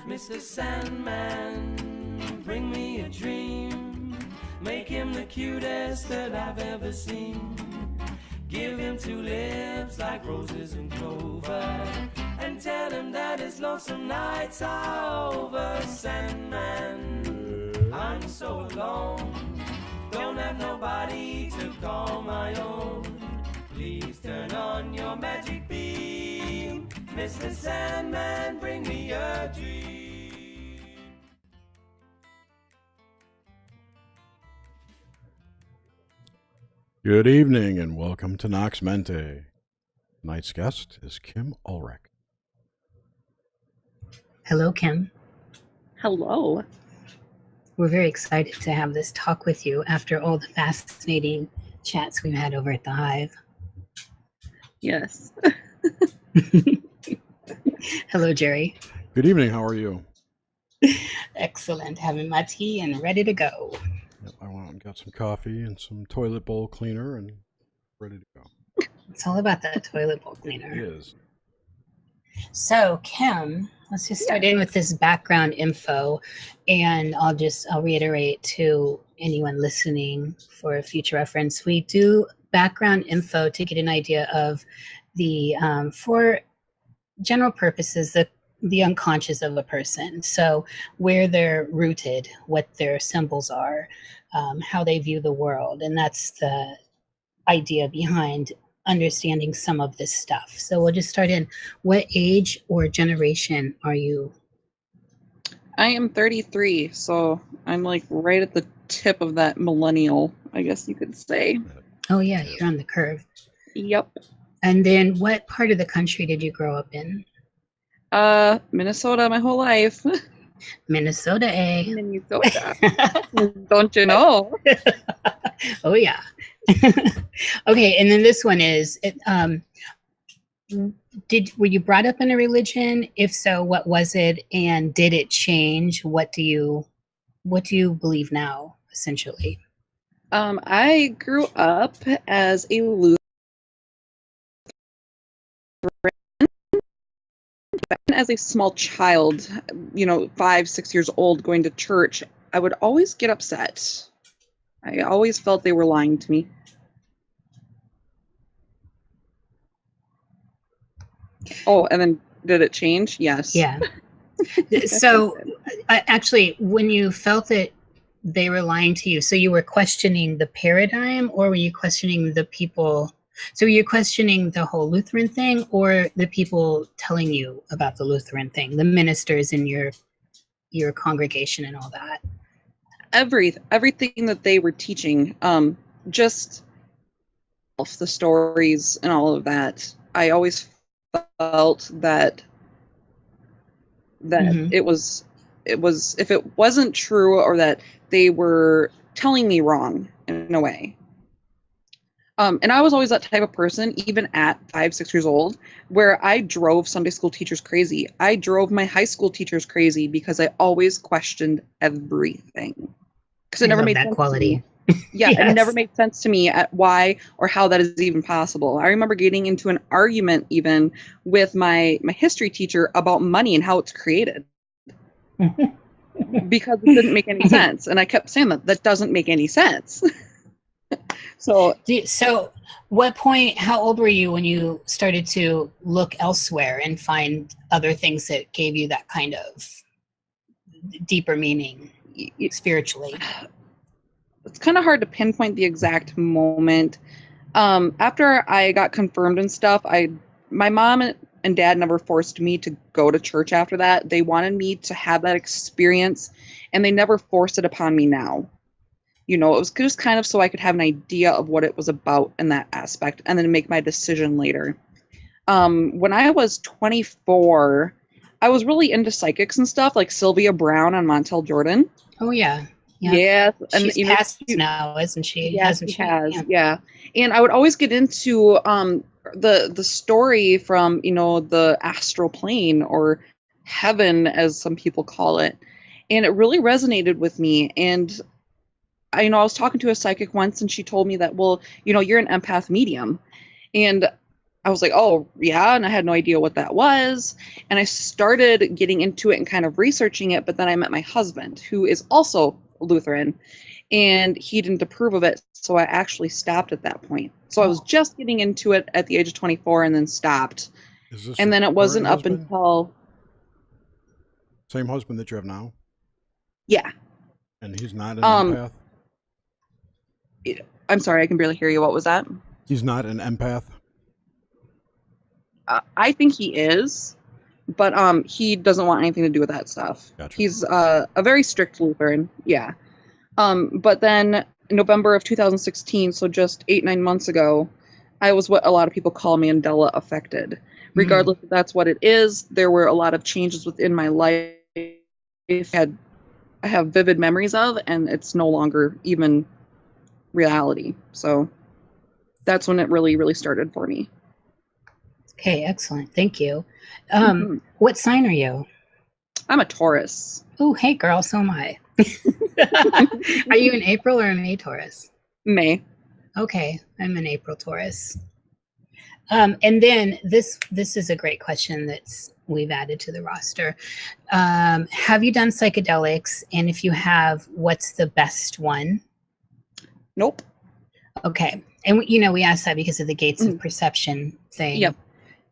Mr. Sandman, bring me a dream. Make him the cutest that I've ever seen. Give him two lips like roses and clover, and tell him that his lonesome nights are over. Sandman, I'm so alone, don't have nobody to call my own. Please turn on your magic beam. Mr. Sandman, bring me a dream. Good evening and welcome to Nox Mente. Tonight's guest is Kim Ulrich. Hello, Kim. Hello. We're very excited to have this talk with you after all the fascinating chats we've had over at the Hive. Yes. Hello, Jerry. Good evening, how are you? Excellent. Having my tea and ready to go. Yep, I went out and got some coffee and some toilet bowl cleaner and ready to go. It's all about that toilet bowl cleaner. It is. So, Kim, let's just start in with this background info, and I'll reiterate to anyone listening for future reference. We do background info to get an idea of the, for general purposes, the unconscious of a person. So where they're rooted, what their symbols are, how they view the world. And that's the idea behind understanding some of this stuff. So we'll just start in. What age or generation are you? I am 33, so I'm like right at the tip of that millennial, I guess you could say. Oh yeah, you're on the curve. Yep. And then what part of the country did you grow up in? Minnesota my whole life. Minnesota, eh? Minnesota. Don't you know? Oh yeah. Okay, and then this one is, were you brought up in a religion? If so, what was it, and did it change? What do you believe now, essentially? I grew up as a Lutheran. As a small child, 5-6 years old, going to church, I would always get upset. I always felt they were lying to me. Oh, and then did it change? Yes. Yeah. So actually, when you felt that they were lying to you, so you were questioning the paradigm, or were you questioning the people? So you're questioning the whole Lutheran thing, or the people telling you about the Lutheran thing, the ministers in your congregation and all that? Everything that they were teaching, just the stories and all of that. I always felt that it was if it wasn't true, or that they were telling me wrong in a way. And I was always that type of person, even at 5-6 years old, where I drove Sunday school teachers crazy. I drove my high school teachers crazy because I always questioned everything. Because it never made sense quality. To me. Yeah, yes. It never made sense to me at why or how that is even possible. I remember getting into an argument even with my history teacher about money and how it's created. Because it didn't make any sense. And I kept saying that doesn't make any sense. So what point, how old were you when you started to look elsewhere and find other things that gave you that kind of deeper meaning spiritually? It's kind of hard to pinpoint the exact moment. After I got confirmed and stuff, my mom and dad never forced me to go to church after that. They wanted me to have that experience, and they never forced it upon me now. It was just kind of so I could have an idea of what it was about in that aspect, and then make my decision later. When I was 24, I was really into psychics and stuff, like Sylvia Brown on Montel Jordan. Oh, yeah. Yeah. And she's passed now, isn't she? Yes, she has. Yeah. And I would always get into the story from, the astral plane, or heaven, as some people call it. And it really resonated with me. And I was talking to a psychic once, and she told me that, well, you're an empath medium. And I was like, oh, yeah. And I had no idea what that was. And I started getting into it and kind of researching it. But then I met my husband, who is also Lutheran, and he didn't approve of it. So I actually stopped at that point. So I was just getting into it at the age of 24 and then stopped. Is this And your then it current wasn't up husband? until, Same husband that you have now? yeah. And he's not an Um, empath? I'm sorry, I can barely hear you. What was that? He's not an empath? I think he is, but he doesn't want anything to do with that stuff. Gotcha. He's a very strict Lutheran, yeah. But then November of 2016, so just 8-9 months ago, I was what a lot of people call Mandela affected. Regardless if that's what it is, there were a lot of changes within my life I have vivid memories of, and it's no longer even reality. So that's when it really, really started for me. Okay, excellent. Thank you. Mhm. What sign are you? I'm a Taurus. Oh, hey, girl, so am I. Are you an April or a May Taurus? May. Okay, I'm an April Taurus. And then this is a great question that's we've added to the roster. Have you done psychedelics? And if you have, what's the best one? Nope. Okay. And we asked that because of the gates of perception thing. Yep.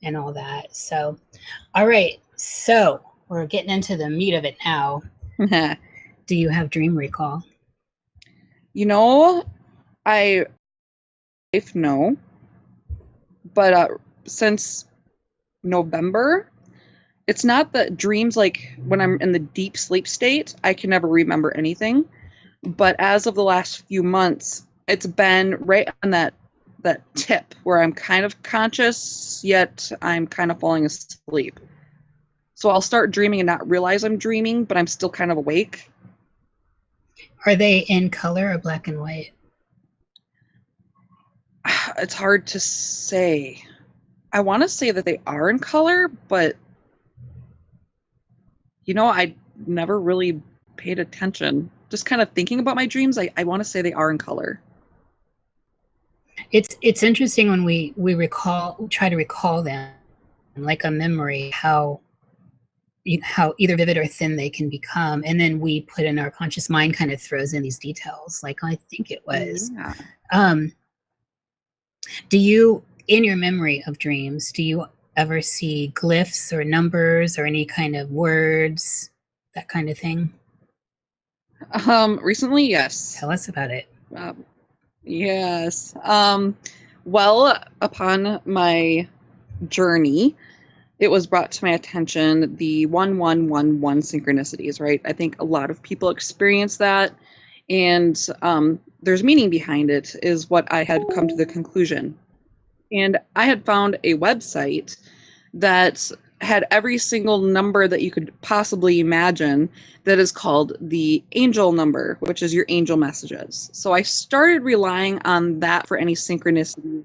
And all that. So, all right. So we're getting into the meat of it now. Do you have dream recall? I no, but since November, it's not that dreams, like when I'm in the deep sleep state, I can never remember anything. But as of the last few months, it's been right on that tip where I'm kind of conscious, yet I'm kind of falling asleep. So I'll start dreaming and not realize I'm dreaming, but I'm still kind of awake. Are they in color or black and white? It's hard to say. I want to say that they are in color, but I never really paid attention. Just kind of thinking about my dreams, I want to say they are in color. It's interesting when we try to recall them, like a memory, how either vivid or thin they can become, and then we put in our conscious mind kind of throws in these details, like I think it was. Yeah. Do you, in your memory of dreams, do you ever see glyphs or numbers or any kind of words, that kind of thing? Recently, yes. Tell us about it. Yes. Well, upon my journey, it was brought to my attention the 1111 synchronicities, right? I think a lot of people experience that, and there's meaning behind it, is what I had come to the conclusion. And I had found a website that had every single number that you could possibly imagine that is called the angel number, which is your angel messages. So I started relying on that for any synchronicity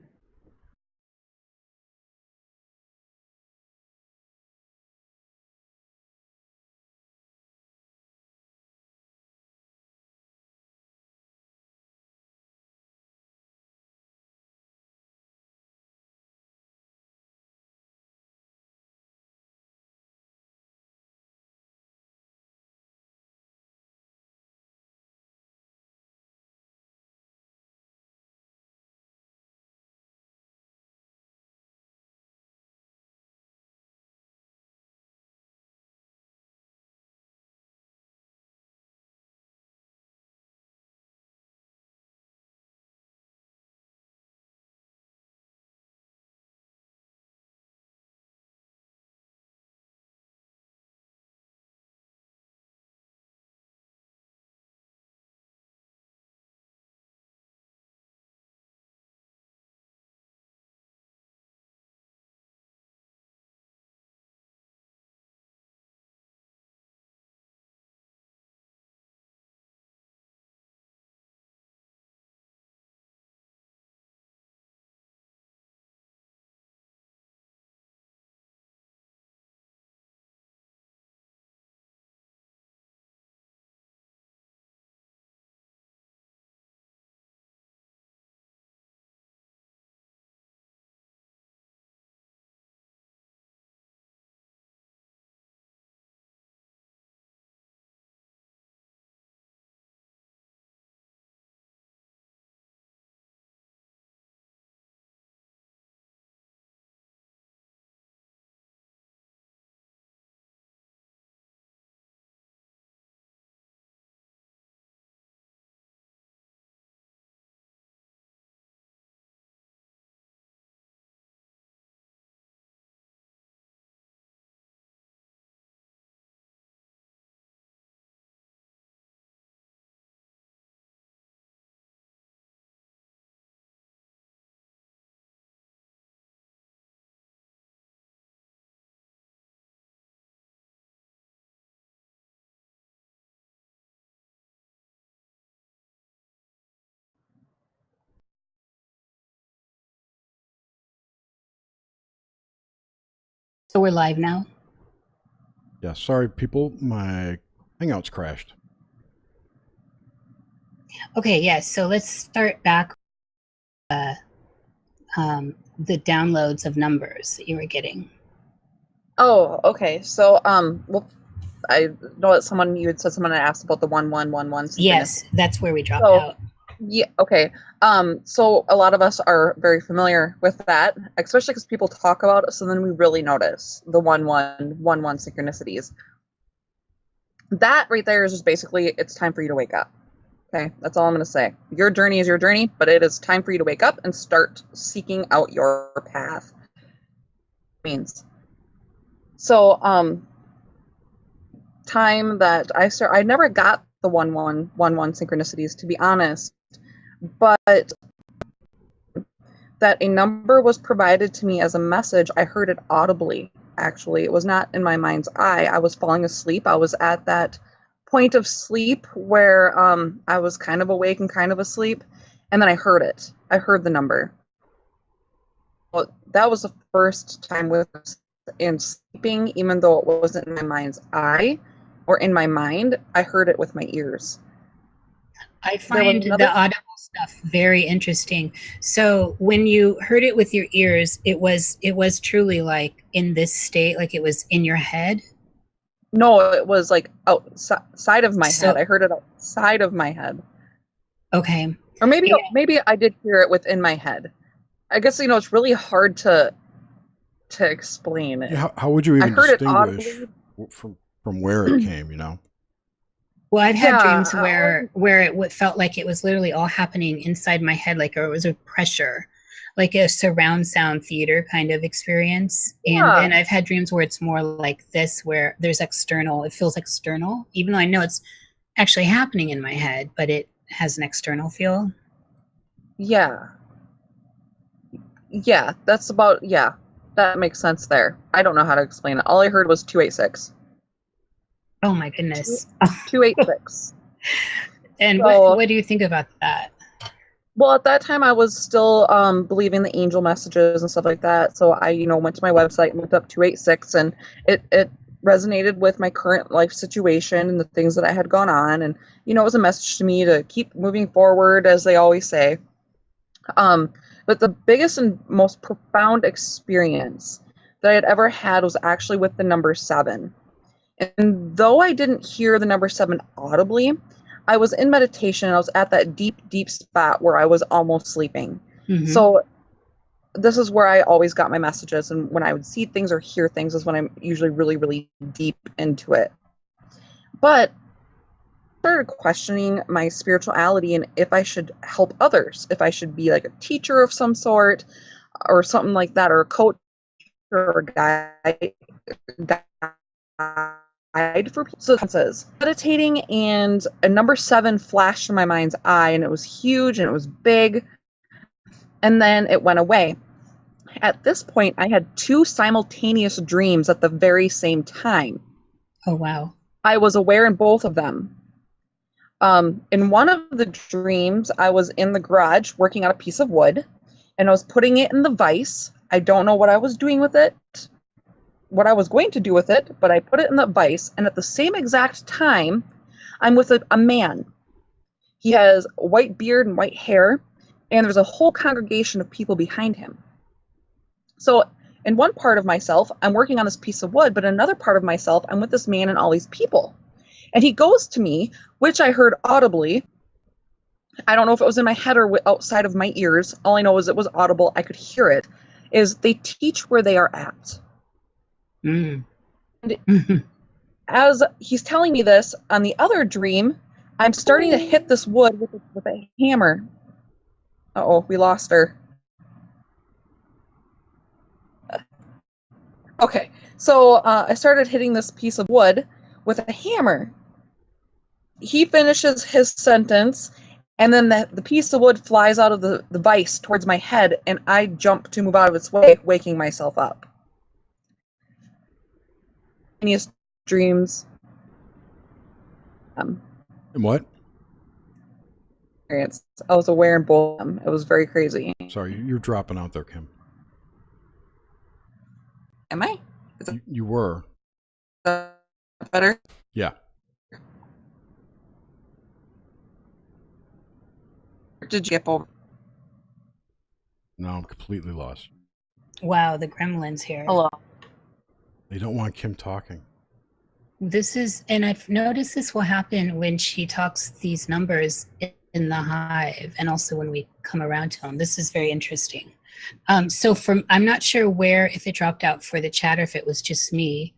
So we're live now. Yeah, sorry, people. My Hangouts crashed. Okay, yeah. So let's start back. The downloads of numbers that you were getting. Oh, okay. So, well, I know that you had said someone had asked about the 1111 synchronicity. Yes, that's where we dropped So, out. yeah, okay. So a lot of us are very familiar with that, especially because people talk about it. So then we really notice the 1111 synchronicities. That right there is just basically it's time for you to wake up. Okay, that's all I'm going to say. Your journey is your journey, but it is time for you to wake up and start seeking out your path. Means. So, time that I never got the 1111 synchronicities, to be honest, but that a number was provided to me as a message. I heard it audibly, actually. It was not in my mind's eye. I was falling asleep. I was at that point of sleep where I was kind of awake and kind of asleep, and then I heard it. I heard the number. Well, that was the first time in sleeping, even though it wasn't in my mind's eye or in my mind, I heard it with my ears. I find the audible stuff very interesting. So when you heard it with your ears, it was truly like in this state, like it was in your head. No, it was like outside of my head. I heard it outside of my head. Okay. Or maybe I did hear it within my head. I guess it's really hard to explain it. Yeah, how would you even distinguish from where it came? Well, I've had dreams where it felt like it was literally all happening inside my head, like, or it was a pressure, like a surround sound theater kind of experience. And then I've had dreams where it's more like this, where there's external, it feels external, even though I know it's actually happening in my head, but it has an external feel. Yeah, that makes sense there. I don't know how to explain it. All I heard was 286. Oh my goodness. 286. And so, what do you think about that? Well, at that time I was still believing the angel messages and stuff like that. So I, went to my website and looked up 286, and it resonated with my current life situation and the things that I had gone on. And, it was a message to me to keep moving forward, as they always say. But the biggest and most profound experience that I had ever had was actually with the number 7. And though I didn't hear the number 7 audibly, I was in meditation and I was at that deep, deep spot where I was almost sleeping. Mm-hmm. So this is where I always got my messages. And when I would see things or hear things is when I'm usually really, really deep into it. But I started questioning my spirituality and if I should help others, if I should be like a teacher of some sort or something like that, or a coach or a guide for substances. Meditating, and a number 7 flashed in my mind's eye, and it was huge and it was big, and then it went away. At this point, I had 2 simultaneous dreams at the very same time. Oh, wow. I was aware in both of them. In one of the dreams, I was in the garage working on a piece of wood, and I was putting it in the vise. I don't know what I was doing with it, what I was going to do with it, but I put it in the vise, and at the same exact time, I'm with a man. He has white beard and white hair, and there's a whole congregation of people behind him. So in one part of myself, I'm working on this piece of wood, but in another part of myself, I'm with this man and all these people. And he goes to me, which I heard audibly. I don't know if it was in my head or outside of my ears. All I know is it was audible. I could hear it. Is they teach where they are at. Mm. And as he's telling me this, on the other dream, I'm starting to hit this wood with a hammer. Uh-oh, we lost her. Okay, so I started hitting this piece of wood with a hammer. He finishes his sentence, and then the piece of wood flies out of the vise towards my head, and I jump to move out of its way, waking myself up. Dreams. And what? I was aware in both of them. It was very crazy. Sorry, you're dropping out there, Kim. Am I? You were. that better? Yeah. Did you skip over? Now I'm completely lost. Wow, the gremlins here. Hello. They don't want Kim talking. This is, and I've noticed this will happen when she talks these numbers in the hive, and also when we come around to them. This is very interesting. So I'm not sure where, if it dropped out for the chat or if it was just me.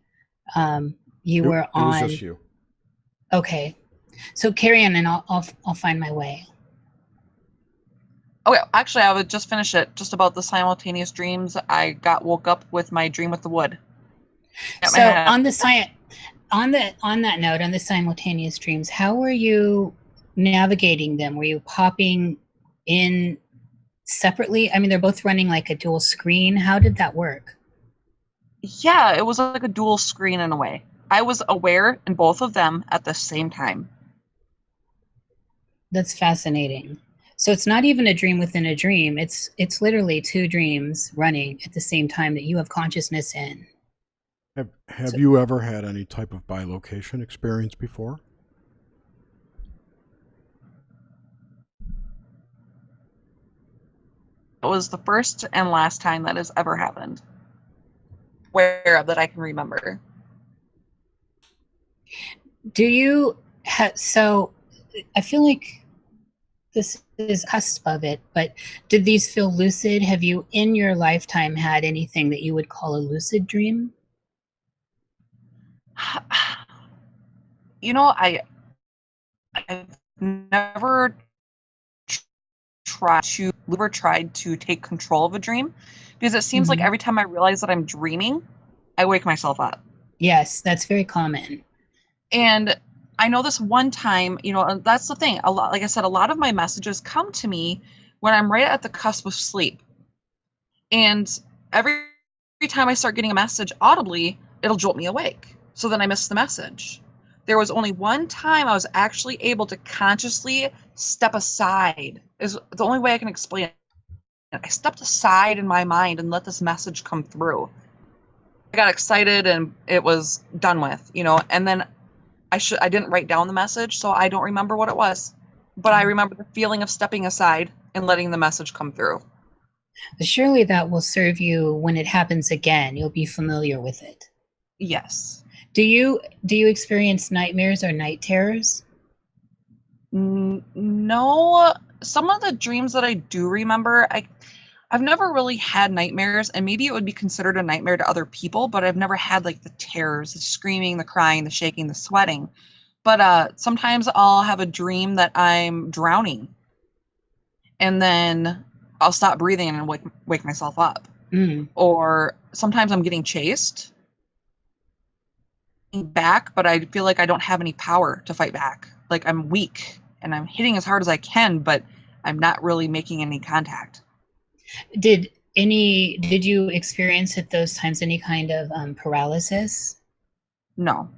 You were on. It was just you. Okay, so carry on, and I'll find my way. Okay, actually, I would just finish it. Just about the simultaneous dreams. I woke up with my dream with the wood. So on that note, on the simultaneous dreams, how were you navigating them? Were you popping in separately? I mean, they're both running like a dual screen. How did that work? Yeah, it was like a dual screen in a way. I was aware in both of them at the same time. That's fascinating. So it's not even a dream within a dream. It's literally two dreams running at the same time that you have consciousness in. Have you ever had any type of bilocation experience before? It was the first and last time that has ever happened. Where that I can remember. Do you so I feel like this is cusp of it, but did these feel lucid? Have you in your lifetime had anything that you would call a lucid dream? You know, I've never tried to take control of a dream, because it seems like every time I realize that I'm dreaming, I wake myself up. Yes, that's very common. And I know this one time, you know, that's the thing. Like I said, a lot of my messages come to me when I'm right at the cusp of sleep. And every time I start getting a message audibly, it'll jolt me awake. So then I miss the message. There was only one time I was actually able to consciously step aside. Is the only way I can explain it. I stepped aside in my mind and let this message come through. I got excited and it was done with, you know, and then I didn't write down the message, so I don't remember what it was. But I remember the feeling of stepping aside and letting the message come through. Surely that will serve you when it happens again. You'll be familiar with it. Yes. Do you experience nightmares or night terrors? No. Some of the dreams that I do remember, I've never really had nightmares, and maybe it would be considered a nightmare to other people, but I've never had like the terrors, the screaming, the crying, the shaking, the sweating. But sometimes I'll have a dream that I'm drowning, and then I'll stop breathing and wake myself up. Or sometimes I'm getting chased back, but I feel like I don't have any power to fight back. Like I'm weak and I'm hitting as hard as I can, but I'm not really making any contact. Did you experience at those times any kind of paralysis? No.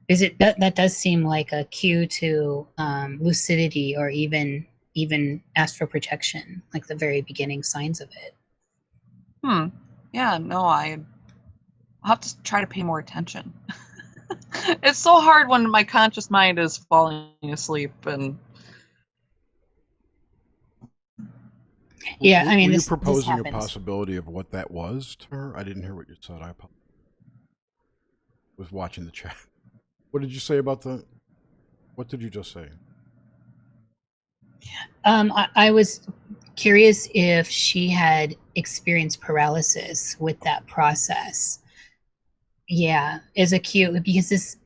Is it that does seem like a cue to lucidity, or even astral projection, like the very beginning signs of it? Yeah, no, I'll have to try to pay more attention. It's so hard when my conscious mind is falling asleep. And yeah, I mean, were you this proposing happens. a possibility of what that was to her? I didn't hear what you said. I was watching the chat. What did you say about what did you just say? I was curious if she had experienced paralysis with that process. Yeah, as a cue, because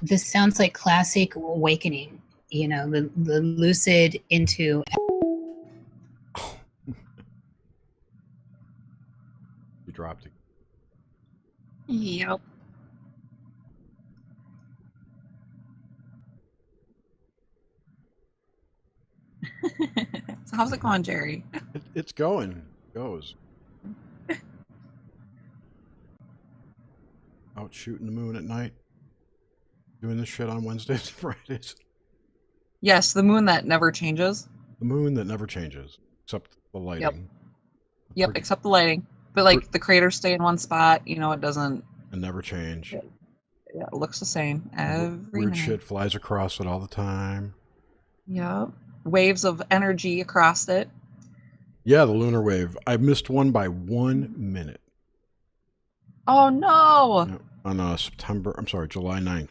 this sounds like classic awakening, you know, the lucid into. You dropped it. yep. So how's it going, Jerry? It's going. It goes. Out shooting the moon at night. Doing this shit on Wednesdays and Fridays. Yes, the moon that never changes. The moon that never changes, except the lighting. Yep, except the lighting. But like the craters stay in one spot, you know, it doesn't. and never change. Yeah, it looks the same every Weird night. shit flies across it all the time. Yep. Waves of energy across it. Yeah, the lunar wave. I missed one by 1 minute. Oh no! Yeah, on July 9th.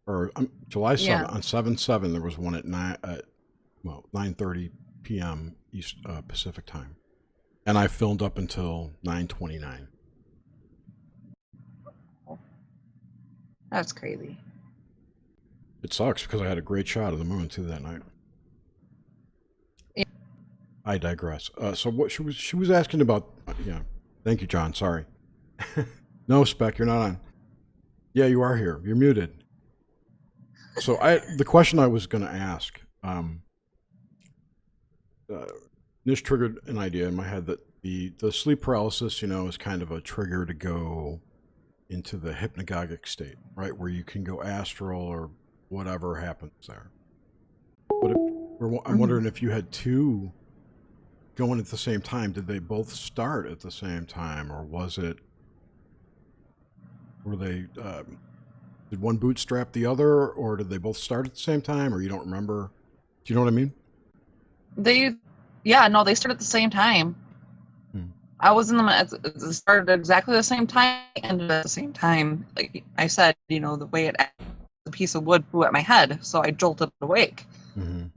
Or July 7th. Yeah. On 7/7, there was one at 9:30 p.m. East Pacific time. And I filmed up until 9:29. That's crazy. It sucks because I had a great shot of the moon too that night. Yeah. I digress. So what she was asking about? Yeah, thank you, John. Sorry. No, Spec, you're not on. Yeah, you are here. You're muted. So the question I was going to ask, Nish triggered an idea in my head that the sleep paralysis, is kind of a trigger to go into the hypnagogic state, right, where you can go astral or whatever happens there. But I'm wondering if you had two going at the same time, did they both start at the same time, or were they did one bootstrap the other, or did they both start at the same time, or you don't remember? Do you know what I mean? They started at the same time. Hmm. I was in them. It started at exactly the same time, ended at the same time. Like I said, the way it ended, the piece of wood flew at my head, so I jolted awake. Mm-hmm.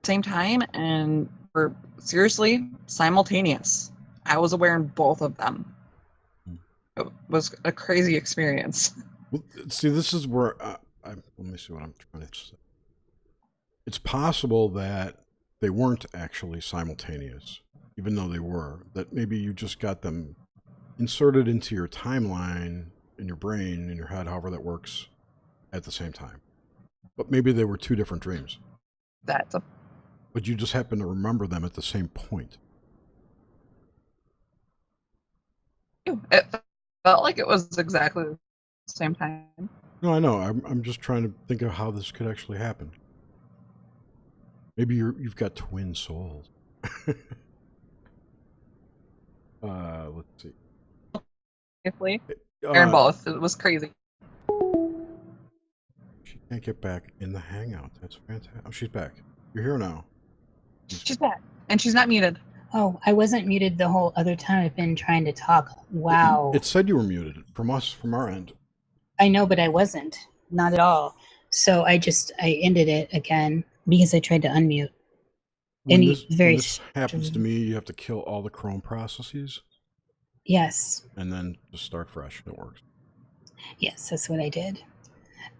Same time, and we're seriously simultaneous. I was aware in both of them. It was a crazy experience. Well, see, this is where let me see what I'm trying to say. It's possible that they weren't actually simultaneous, even though they were. That maybe you just got them inserted into your timeline in your brain, in your head, however that works, at the same time. But maybe they were two different dreams. But you just happen to remember them at the same point. It felt like it was exactly the same time. No, I know. I'm just trying to think of how this could actually happen. Maybe you've got twin souls. Let's see. They're in both. It was crazy. She can't get back in the hangout. That's fantastic. Oh, she's back. You're here now. She's back. And she's not muted. Oh, I wasn't muted the whole other time. I've been trying to talk. Wow. It said you were muted from our end. I know, but I wasn't. Not at all. So I ended it again because I tried to unmute. When this happens to me, you have to kill all the Chrome processes. Yes. And then just start fresh. It works. Yes, that's what I did.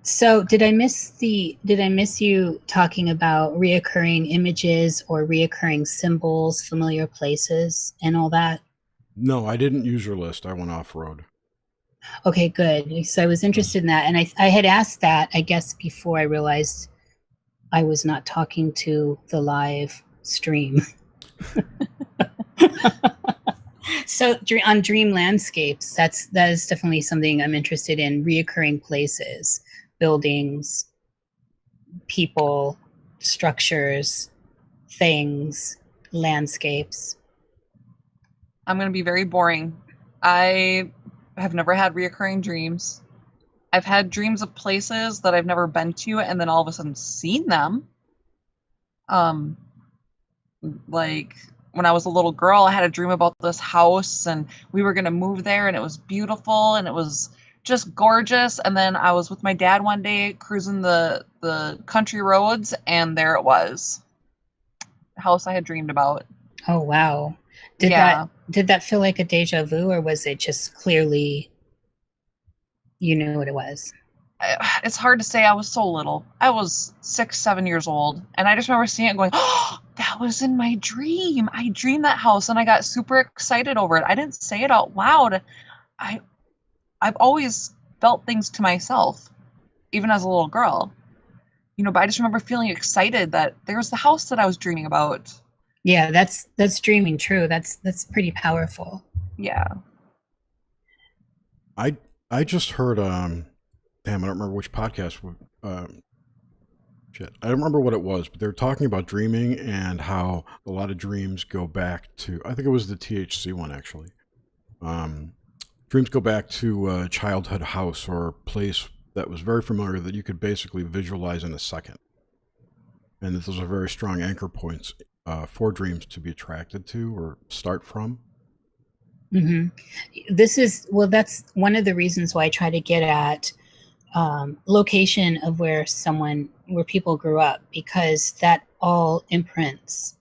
So did I miss you talking about reoccurring images or reoccurring symbols, familiar places, and all that? No, I didn't use your list. I went off-road. Okay, good. So I was interested in that. And I had asked that, I guess, before I realized I was not talking to the live stream. So on dream landscapes, that is definitely something I'm interested in. Reoccurring places, buildings, people, structures, things, landscapes. I'm going to be very boring. I have never had reoccurring dreams. I've had dreams of places that I've never been to and then all of a sudden seen them. Like when I was a little girl, I had a dream about this house and we were going to move there and it was beautiful and it was just gorgeous. And then I was with my dad one day cruising the country roads and there it was. The house I had dreamed about. Oh, wow. Did that feel like a deja vu, or was it just clearly you knew what it was? It's hard to say. I was so little. I was 6, 7 years old. And I just remember seeing it and going, oh, that was in my dream. I dreamed that house and I got super excited over it. I didn't say it out loud. I've always felt things to myself, even as a little girl. But I just remember feeling excited that there's the house that I was dreaming about. Yeah, that's dreaming true. That's pretty powerful. Yeah. I just heard I don't remember which podcast. I don't remember what it was, but they were talking about dreaming and how a lot of dreams go back to, I think it was the THC one actually. Dreams go back to a childhood house or a place that was very familiar that you could basically visualize in a second. And those are very strong anchor points for dreams to be attracted to or start from. Hmm. That's one of the reasons why I try to get at location of where people grew up, because that all imprints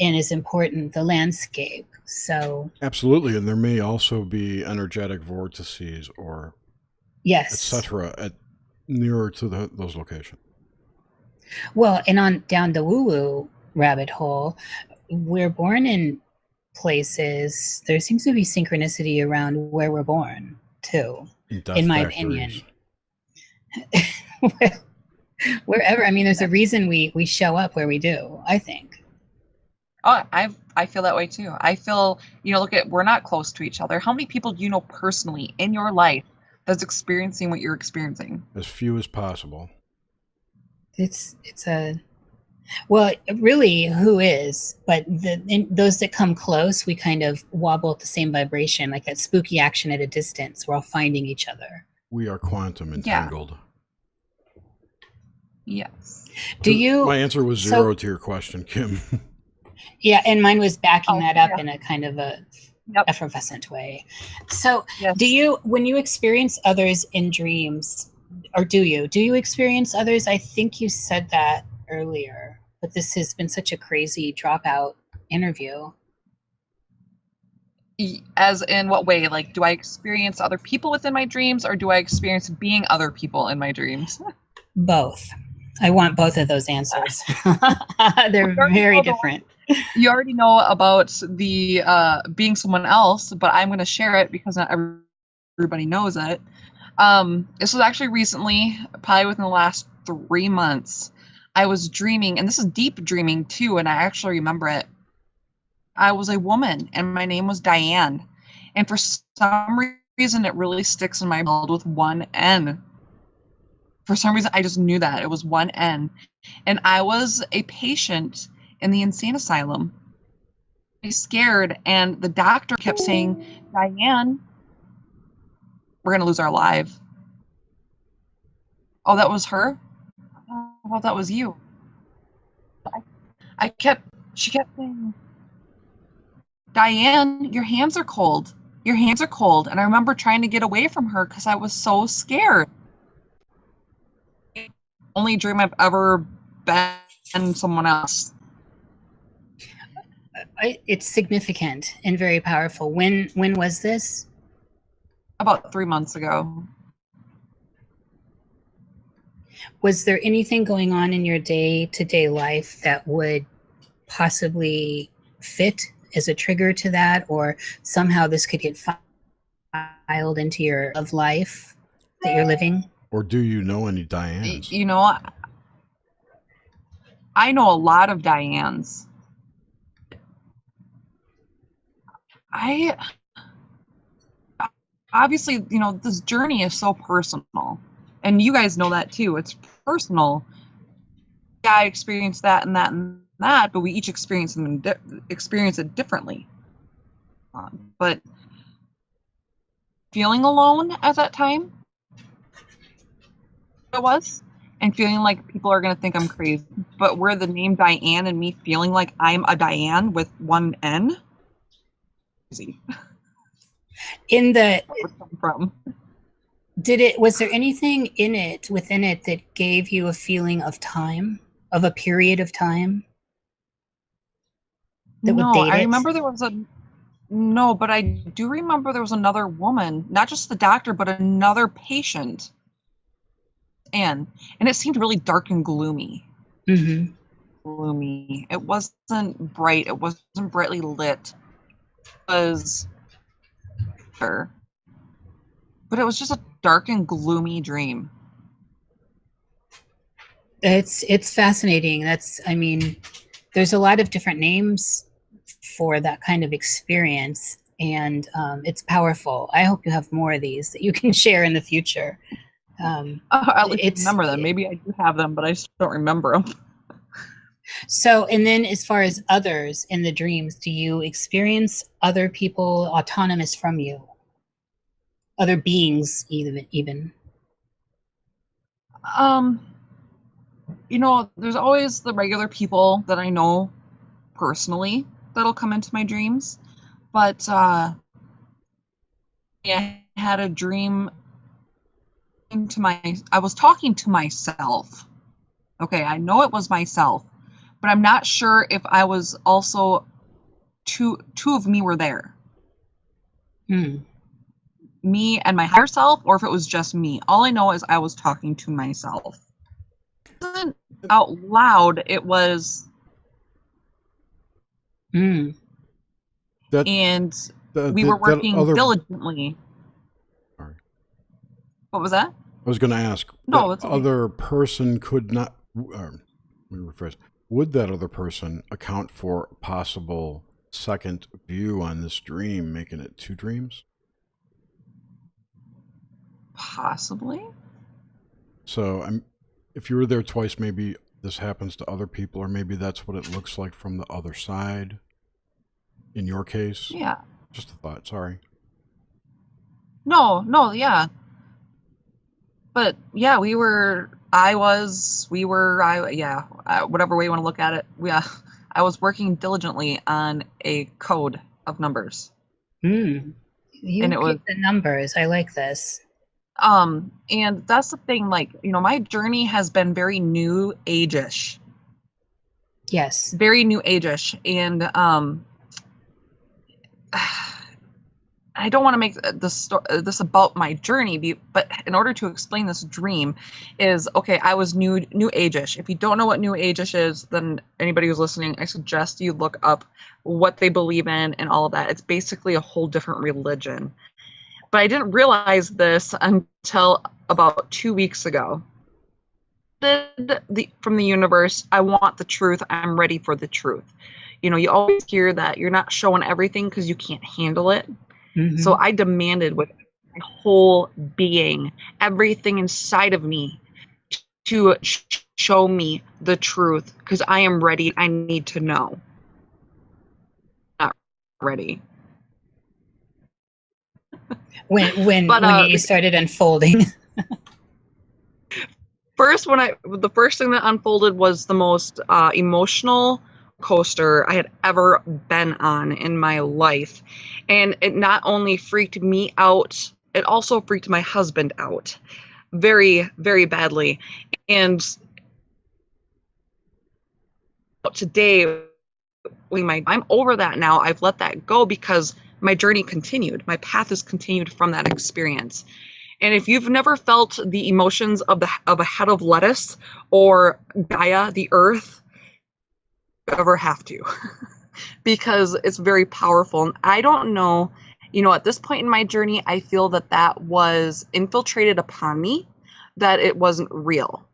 and is important, the landscape. So Absolutely. And there may also be energetic vortices or yes, etc. at nearer to those locations. Well, and on down the woo-woo rabbit hole, we're born in places. There seems to be synchronicity around where we're born too, in my opinion. Wherever. I mean, there's a reason we show up where we do, I think. Oh, I feel that way too. I feel, we're not close to each other. How many people do you know personally in your life that's experiencing what you're experiencing? As few as possible. Well, really, who is? But those that come close, we kind of wobble at the same vibration, like that spooky action at a distance. We're all finding each other. We are quantum entangled. Yeah. Yes. My answer was 0 to your question, Kim. Yeah, and mine was backing that up in a kind of a effervescent way. So, yes. When you experience others in dreams, or do you experience others? I think you said that earlier, but this has been such a crazy dropout interview. As in what way? Like, do I experience other people within my dreams, or do I experience being other people in my dreams? Both. I want both of those answers. They're very different. You already know about the being someone else, but I'm going to share it because not everybody knows it. This was actually recently, probably within the last 3 months. I was dreaming, and this is deep dreaming too, and I actually remember it. I was a woman, and my name was Diane. And for some reason, it really sticks in my mind with one N. For some reason, I just knew that. It was one N. And I was a patient in the insane asylum. I was scared, and the doctor kept saying, Diane, we're going to lose our life. Oh, that was her? Oh, that was you. She kept saying, Diane, your hands are cold. Your hands are cold. And I remember trying to get away from her because I was so scared. Only dream I've ever been someone else. It's significant and very powerful. When was this? About 3 months ago. Was there anything going on in your day-to-day life that would possibly fit as a trigger to that, or somehow this could get filed into your of life that you're living? Or do you know any Dianes? I know a lot of Dianes. Obviously, this journey is so personal, and you guys know that too. It's personal. Yeah, I experienced that and that and that, but we each experience it differently. But feeling alone at that time, I was, and feeling like people are going to think I'm crazy. But where the name Diane and me feeling like I'm a Diane with one N, crazy. Was there anything within it that gave you a feeling of time, of a period of time? I remember but I do remember there was another woman, not just the doctor, but another patient. And it seemed really dark and gloomy. Mm-hmm. Gloomy. It wasn't bright. It wasn't brightly lit. It was her. But it was just a dark and gloomy dream. It's fascinating. There's a lot of different names for that kind of experience, and it's powerful. I hope you have more of these that you can share in the future. At least remember them. Maybe I do have them, but I just don't remember them. So, and then as far as others in the dreams, do you experience other people autonomous from you? other beings even? There's always the regular people that I know personally that'll come into my dreams. But I had a dream I was talking to myself. Okay, I know it was myself, but I'm not sure if I was also two of me were there. Me and my higher self, or if it was just me. All I know is I was talking to myself. It wasn't out loud, it was and we were working diligently. Sorry. What was that? I was going to ask. No, that other person could not. Let me rephrase. Would that other person account for a possible second view on this dream, making it 2 dreams? Possibly. So, if you were there twice, maybe this happens to other people, or maybe that's what it looks like from the other side. In your case, yeah. Just a thought. Sorry. No, yeah. But yeah, whatever way you want to look at it. I was working diligently on a code of numbers. You and it was the numbers. I like this. And that's the thing, like, my journey has been very new age-ish. Yes. Very new age-ish. And I don't want to make this about my journey, but in order to explain this dream is, okay, I was new age-ish. If you don't know what new age-ish is, then anybody who's listening, I suggest you look up what they believe in and all of that. It's basically a whole different religion. But I didn't realize this until about 2 weeks ago. From the universe, I want the truth. I'm ready for the truth. You always hear that you're not showing everything because you can't handle it. So I demanded with my whole being, everything inside of me, to show me the truth because I am ready. I need to know. Not ready. When you started unfolding. The first thing that unfolded was the most emotional coaster I had ever been on in my life. And it not only freaked me out, it also freaked my husband out very, very badly. And today, I'm over that now. I've let that go because my journey continued. My path has continued from that experience. And if you've never felt the emotions of a head of lettuce or Gaia, the earth, you ever have to. Because it's very powerful. And I don't know, at this point in my journey, I feel that was infiltrated upon me, that it wasn't real,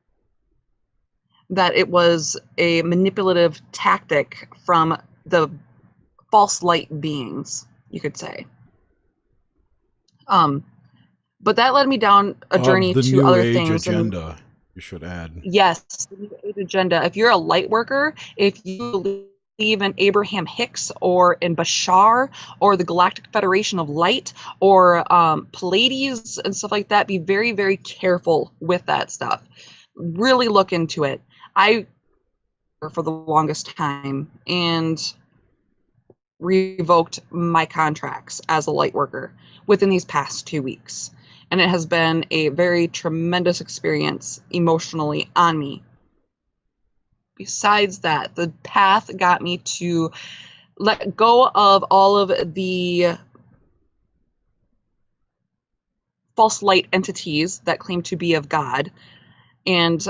that it was a manipulative tactic from the false light beings, you could say. But that led me down a journey to other things. The New Age agenda, you should add. Yes, the New Age agenda. If you're a light worker, if you believe in Abraham Hicks or in Bashar or the Galactic Federation of Light or Pleiades and stuff like that, be very, very careful with that stuff. Really look into it. I for the longest time and revoked my contracts as a light worker within these past 2 weeks. And it has been a very tremendous experience emotionally on me. Besides that, the path got me to let go of all of the false light entities that claim to be of God. And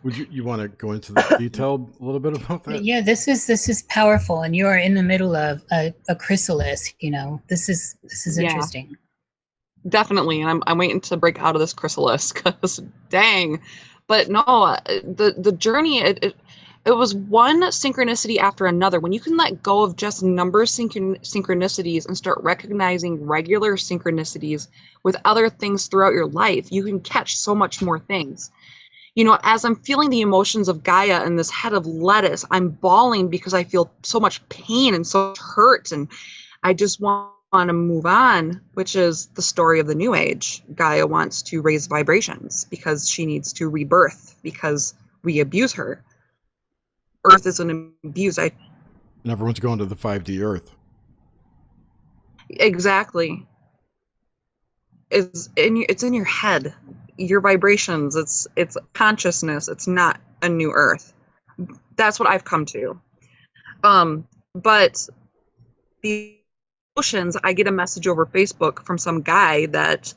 would you want to go into the detail a little bit about that? Yeah, this is powerful, and you're in the middle of a chrysalis. This is interesting. Definitely, and I'm waiting to break out of this chrysalis because dang. But no, the journey it was one synchronicity after another. When you can let go of just number synchronicities and start recognizing regular synchronicities with other things throughout your life, you can catch so much more things. As I'm feeling the emotions of Gaia and this head of lettuce, I'm bawling because I feel so much pain and so much hurt, and I just want want to move on, which is the story of the New Age. Gaia wants to raise vibrations because she needs to rebirth because we abuse her. Earth is an abuse. And everyone's going to the 5D Earth. Exactly. It's in your head, your vibrations. It's consciousness. It's not a new Earth. That's what I've come to. But the emotions, I get a message over Facebook from some guy that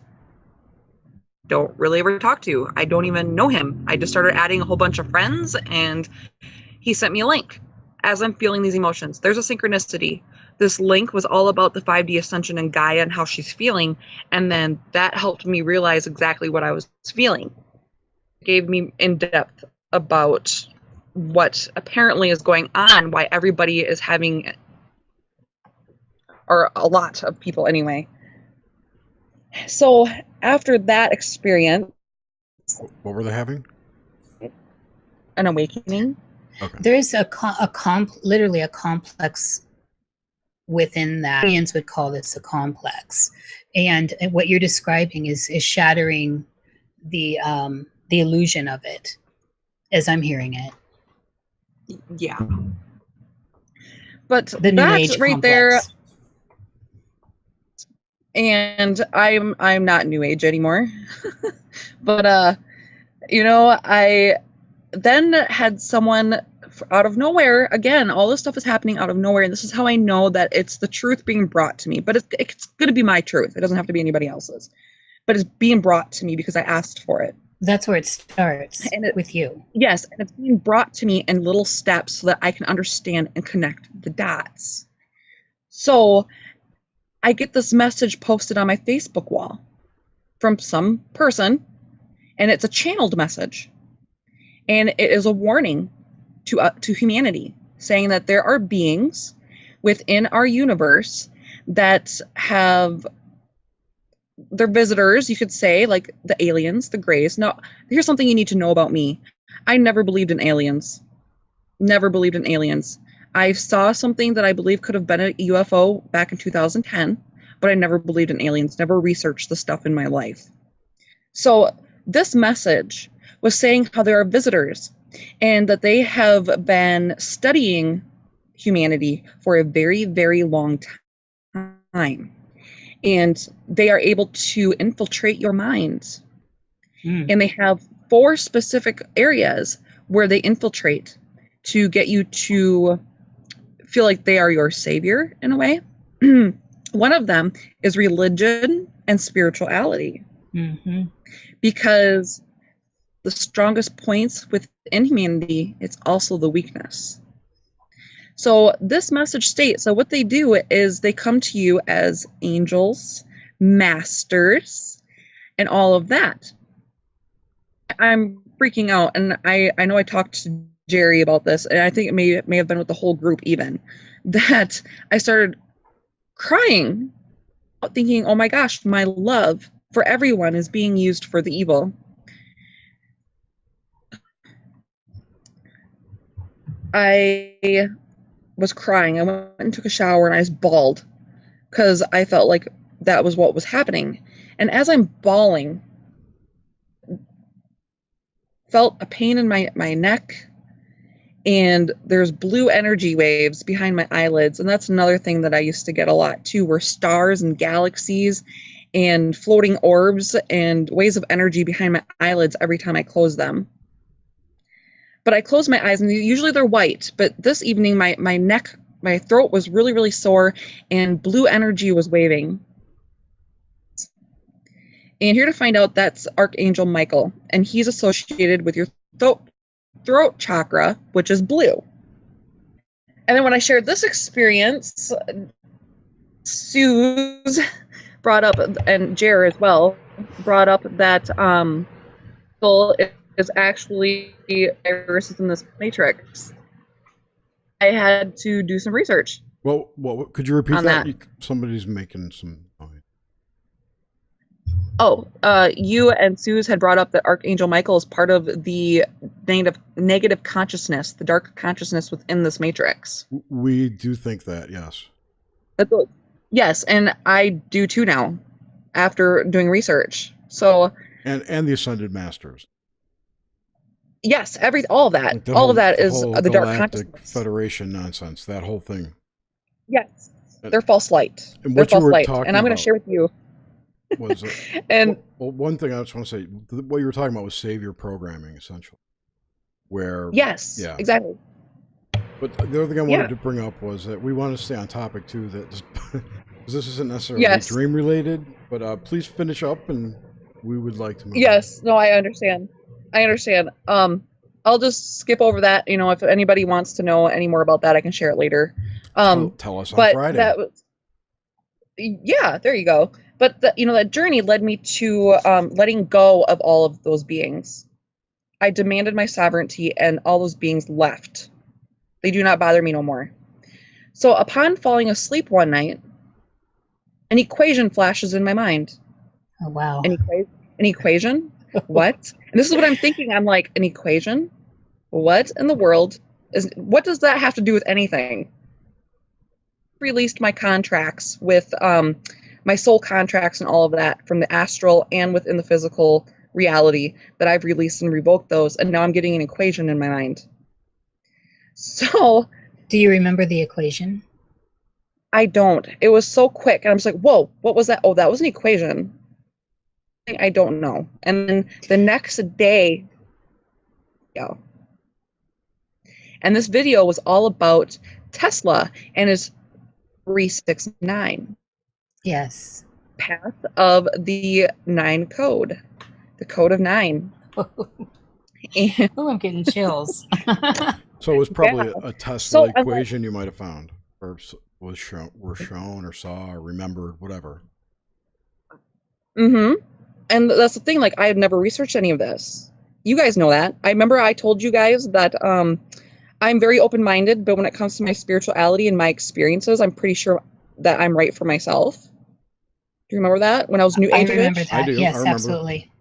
don't really ever talk to. I don't even know him. I just started adding a whole bunch of friends, and he sent me a link as I'm feeling these emotions. There's a synchronicity. This link was all about the 5D ascension and Gaia and how she's feeling, and then that helped me realize exactly what I was feeling. It gave me in depth about what apparently is going on, why everybody is having, or a lot of people anyway. So after that experience, What were they having? an awakening. Okay. There's literally a complex within that. Aliens would call this a complex, and what you're describing is shattering the illusion of it, as I'm hearing it. Yeah. But The New Age that's right complex. there. And I'm not New Age anymore. But I then had someone out of nowhere. Again, all this stuff is happening out of nowhere, and this is how I know that it's the truth being brought to me. But it's going to be my truth. It doesn't have to be anybody else's. But it's being brought to me because I asked for it. That's where it starts, with you. Yes, and it's being brought to me in little steps so that I can understand and connect the dots. So I get this message posted on my Facebook wall from some person, and it's a channeled message. And it is a warning to humanity, saying that there are beings within our universe that have, they're visitors, you could say, like the aliens, the Greys. Now, here's something you need to know about me. I never believed in aliens. Never believed in aliens. I saw something that I believe could have been a UFO back in 2010, but I never believed in aliens, never researched the stuff in my life. So this message was saying how there are visitors and that they have been studying humanity for a very, very long time. And they are able to infiltrate your mind. And they have 4 specific areas where they infiltrate to get you to feel like they are your savior in a way. One of them is religion and spirituality. Mm-hmm. Because the strongest points within humanity, it's also the weakness. So this message states, so what they do is they come to you as angels, masters, and all of that. I'm freaking out, and I know I talked to Jerry about this, and I think it may have been with the whole group even, that I started crying, thinking, oh my gosh, my love for everyone is being used for the evil. I was crying. I went and took a shower and I just bawled because I felt like that was what was happening. And as I'm bawling, felt a pain in my neck, and there's blue energy waves behind my eyelids. And that's another thing that I used to get a lot too, were stars and galaxies and floating orbs and waves of energy behind my eyelids every time I close them. But I closed my eyes, and usually they're white, but this evening my neck, my throat was really, really sore, and blue energy was waving. And here to find out, that's Archangel Michael, and he's associated with your throat chakra, which is blue. And then when I shared this experience, Suze brought up, and Jer as well, brought up that is actually viruses in this matrix. I had to do some research. Well, could you repeat On that? that. Somebody's making some noise. You and Suze had brought up that Archangel Michael is part of the negative consciousness, the dark consciousness within this matrix. We do think that, yes. Yes, and I do too now after doing research. So And the Ascended Masters. yes, all of that. Like All of that the is whole the dark Galactic consciousness. Federation nonsense, that whole thing. Yes. And- They're false light. And They're what you false were light. talking And I'm going about to share with you. was And well, one thing I just want to say, what you were talking about was savior programming, essentially. Where yes, yeah, exactly. But the other thing I wanted to bring up was that we want to stay on topic too. That this isn't necessarily dream related, but please finish up, and we would like to move. Yes, no, I understand. I'll just skip over that. You know, if anybody wants to know any more about that, I can share it later. Tell us on Friday. That was, yeah, there you go. But that journey led me to letting go of all of those beings. I demanded my sovereignty, and all those beings left. They do not bother me no more. So upon falling asleep one night, an equation flashes in my mind. Oh, wow. An equation? What? And this is what I'm thinking. I'm like, an equation? What in the world what does that have to do with anything? Released my contracts with my soul contracts and all of that from the astral and within the physical reality that I've released and revoked those, and now I'm getting an equation in my mind. So do you remember the equation? I don't. It was so quick, and I'm just like, whoa, what was that? Oh, that was an equation. I don't know. And then the next day, yeah. And this video was all about Tesla and his 369. Yes. Path of the 9 code. The code of 9. Oh, I'm getting chills. So it was probably a Tesla equation you might have found, or were shown or saw or remembered, whatever. Mm-hmm. And that's the thing, like, I had never researched any of this. You guys know that. I remember I told you guys that I'm very open-minded, but when it comes to my spirituality and my experiences, I'm pretty sure that I'm right for myself. Do you remember that? When I was New Age? I remember that. I do. Yes, I remember. absolutely.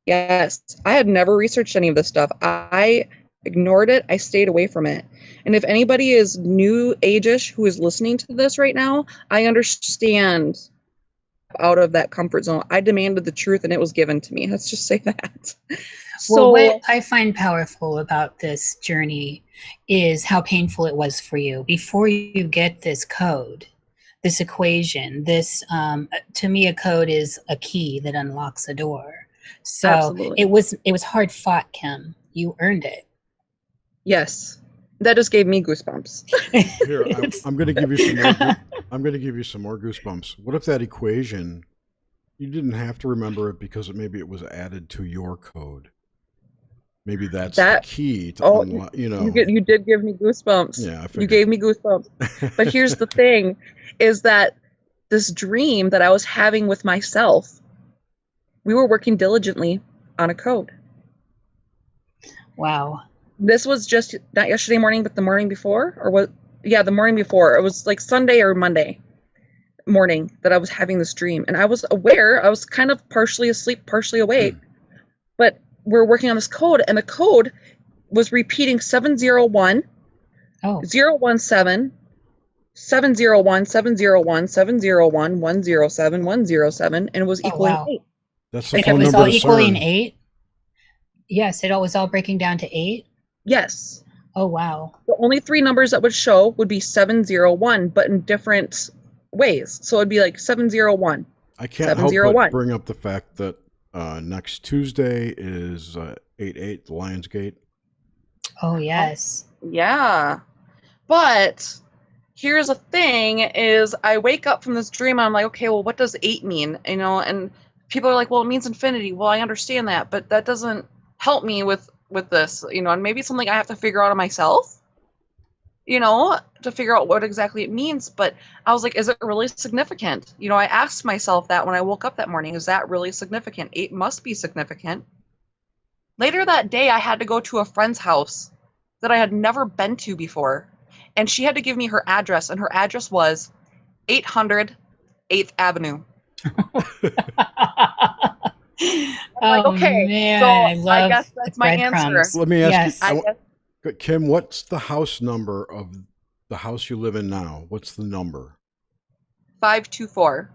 Yes. I had never researched any of this stuff. I ignored it. I stayed away from it. And if anybody is New Age-ish who is listening to this right now, I understand out of that comfort zone. I demanded the truth and it was given to me. Let's just say that. Well, what I find powerful about this journey is how painful it was for you. Before you get this code, this equation, this, to me, a code is a key that unlocks a door. So absolutely. it was hard fought, Kim. You earned it. Yes. That just gave me goosebumps. Here, I'm going to give you some more. I'm going to give you some more goosebumps. What if that equation, you didn't have to remember it because maybe it was added to your code? Maybe that's the key to unlock, you know. You did give me goosebumps. Yeah, I figured. You gave me goosebumps. But here's the thing, is that this dream that I was having with myself, we were working diligently on a code. Wow. This was just not yesterday morning, but the morning before, or what? Yeah, the morning before. It was like Sunday or Monday morning that I was having this dream, and I was aware. I was kind of partially asleep, partially awake, but we're working on this code, and the code was repeating 701, 017, 701, 701, 701, 107, 107, and it was equaling 8. That's the phone number. It was all equaling 8. Yes, it was all breaking down to 8. Yes. Oh, wow. The only 3 numbers that would show would be 701, but in different ways. So it'd be like 701. I can't help but bring up the fact that next Tuesday is 8/8, the Lionsgate. Oh, yes. Yeah. But here's the thing is I wake up from this dream and I'm like, okay, well, what does 8 mean? You know, and people are like, well, it means infinity. Well, I understand that, but that doesn't help me with this, you know, and maybe it's something I have to figure out on myself, you know, to figure out what exactly it means. But I was like, is it really significant? You know, I asked myself that when I woke up that morning, is that really significant? 8 must be significant. Later that day, I had to go to a friend's house that I had never been to before. And she had to give me her address, and her address was 800 8th Avenue. Like, okay, man, so I guess that's my answer. Let me ask you, Kim, what's the house number of the house you live in now? What's the number? 524.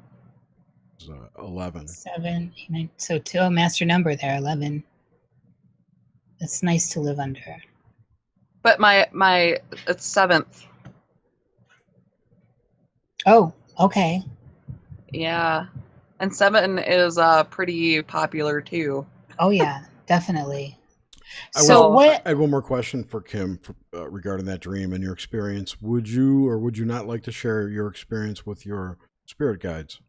It's, 11. 7, 8, 9. So two, oh, master number there, 11. That's nice to live under. But my it's 7th. Oh, okay. Yeah. And 7 is pretty popular too. Oh yeah, definitely. I So was- what? I had one more question for Kim regarding that dream and your experience. Would you or would you not like to share your experience with your spirit guides?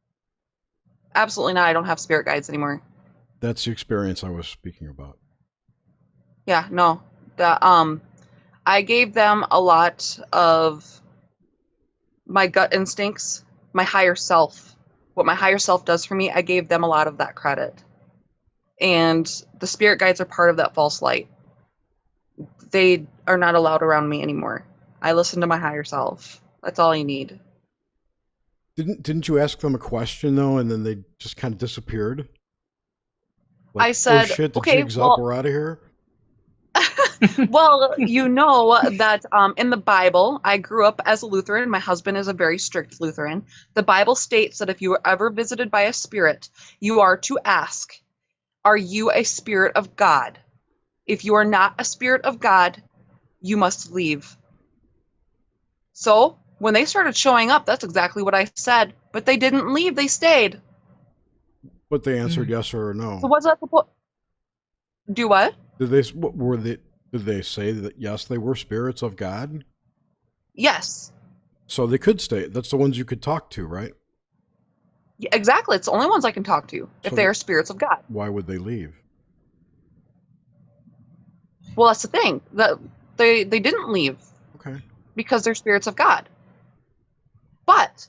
Absolutely not. I don't have spirit guides anymore. That's the experience I was speaking about. Yeah, no. I gave them a lot of my gut instincts, my higher self. What my higher self does for me, I gave them a lot of that credit. And the spirit guides are part of that false light. They are not allowed around me anymore. I listen to my higher self. That's all you need. Didn't you ask them a question though, and then they just kind of disappeared? I said, "Oh shit, the okay, jig's well- up, we're out of here." Well, you know that in the Bible, I grew up as a Lutheran. My husband is a very strict Lutheran. The Bible states that if you are ever visited by a spirit, you are to ask, are you a spirit of God? If you are not a spirit of God, you must leave. So when they started showing up, that's exactly what I said. But they didn't leave, they stayed. But they answered yes or no. So what's that supposed? Do what? Did they? What were they? Did they say that yes, they were spirits of God? Yes. So they could stay. That's the ones you could talk to, right? Yeah, exactly. It's the only ones I can talk to if So they are spirits of God. Why would they leave? Well, that's the thing. That they didn't leave Okay. because they're spirits of God. But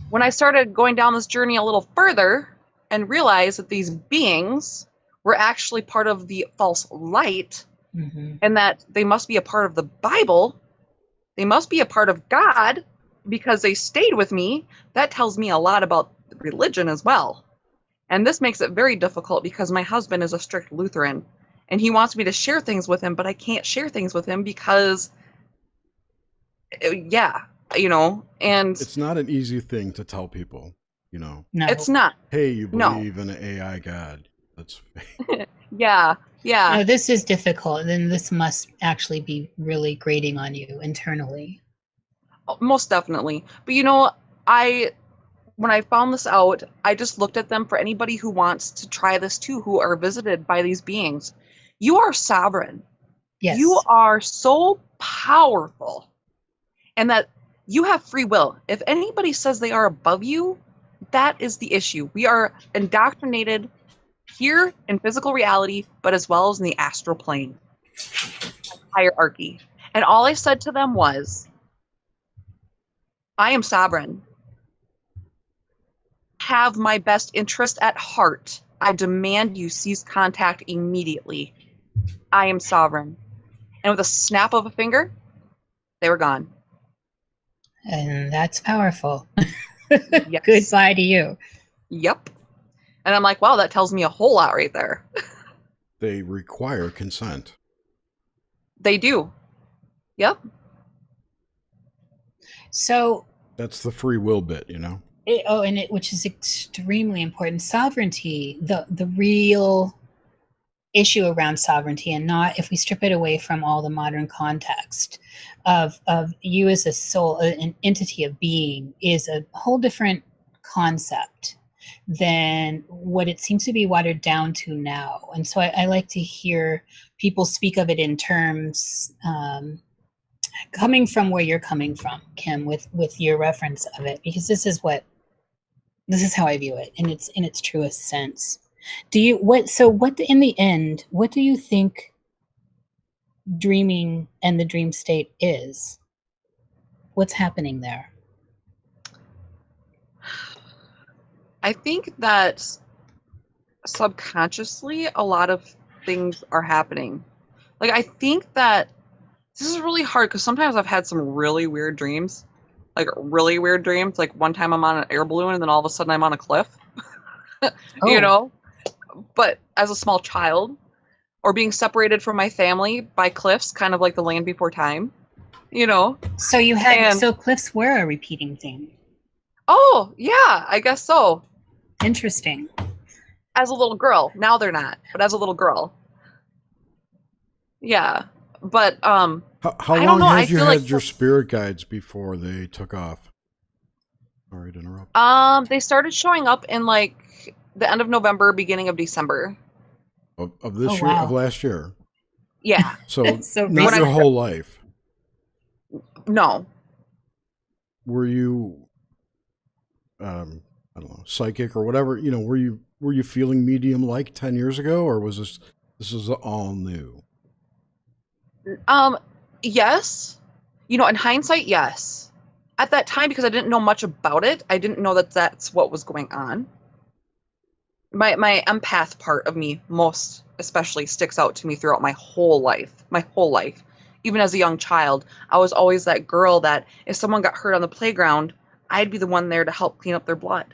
when I started going down this journey a little further and realized that these beings were actually part of the false light Mhm. and that they must be a part of the Bible, they must be a part of God because they stayed with me, that tells me a lot about religion as well. And this makes it very difficult because my husband is a strict Lutheran and he wants me to share things with him, but I can't share things with him because, yeah, you know, and It's not an easy thing to tell people, you know. No. it's not. Hey, you No. believe in an AI God. That's Yeah, yeah. No, this is difficult. Then this must actually be really grating on you internally. Most definitely. But you know, when I found this out, I just looked at them for anybody who wants to try this too, who are visited by these beings. You are sovereign. Yes. You are so powerful, and that you have free will. If anybody says they are above you, that is the issue. We are indoctrinated here in physical reality, but as well as in the astral plane hierarchy. And all I said to them was, I am sovereign. Have my best interest at heart. I demand you cease contact immediately. I am sovereign. And with a snap of a finger, they were gone. And that's powerful. Yes. Goodbye to you. Yep. And I'm like, wow, that tells me a whole lot right there. they require consent. They do. Yep. So, That's the free will bit, you know. which is extremely important. Sovereignty, the real issue around sovereignty, and not if we strip it away from all the modern context of you as a soul, an entity of being, is a whole different concept than what it seems to be watered down to now. And so I like to hear people speak of it in terms coming from where you're coming from, Kim, with your reference of it, because this is how I view it in its truest sense. In the end, what do you think dreaming and the dream state is? What's happening there? I think that subconsciously a lot of things are happening. Like, I think that this is really hard because sometimes I've had some really weird dreams. Like, really weird dreams. Like, one time I'm on an air balloon and then all of a sudden I'm on a cliff. You know? But as a small child, or being separated from my family by cliffs, kind of like the Land Before Time, you know? So cliffs were a repeating theme. Oh, yeah, I guess so. Interesting. As a little girl. Now they're not, but as a little girl. Yeah. But How I don't long know. I had you feel like had your spirit guides before they took off? Sorry to interrupt. they started showing up in like the end of November, beginning of December. Of this Oh, year, of wow. last year. Yeah. So So not When your I- whole life. No. Were you, I don't know, psychic or whatever? You know, were you feeling medium like 10 years ago, or was this is all new? Yes. You know, in hindsight, yes. At that time, because I didn't know much about it, I didn't know that that's what was going on. My empath part of me most especially sticks out to me throughout my whole life. My whole life. Even as a young child, I was always that girl that if someone got hurt on the playground, I'd be the one there to help clean up their blood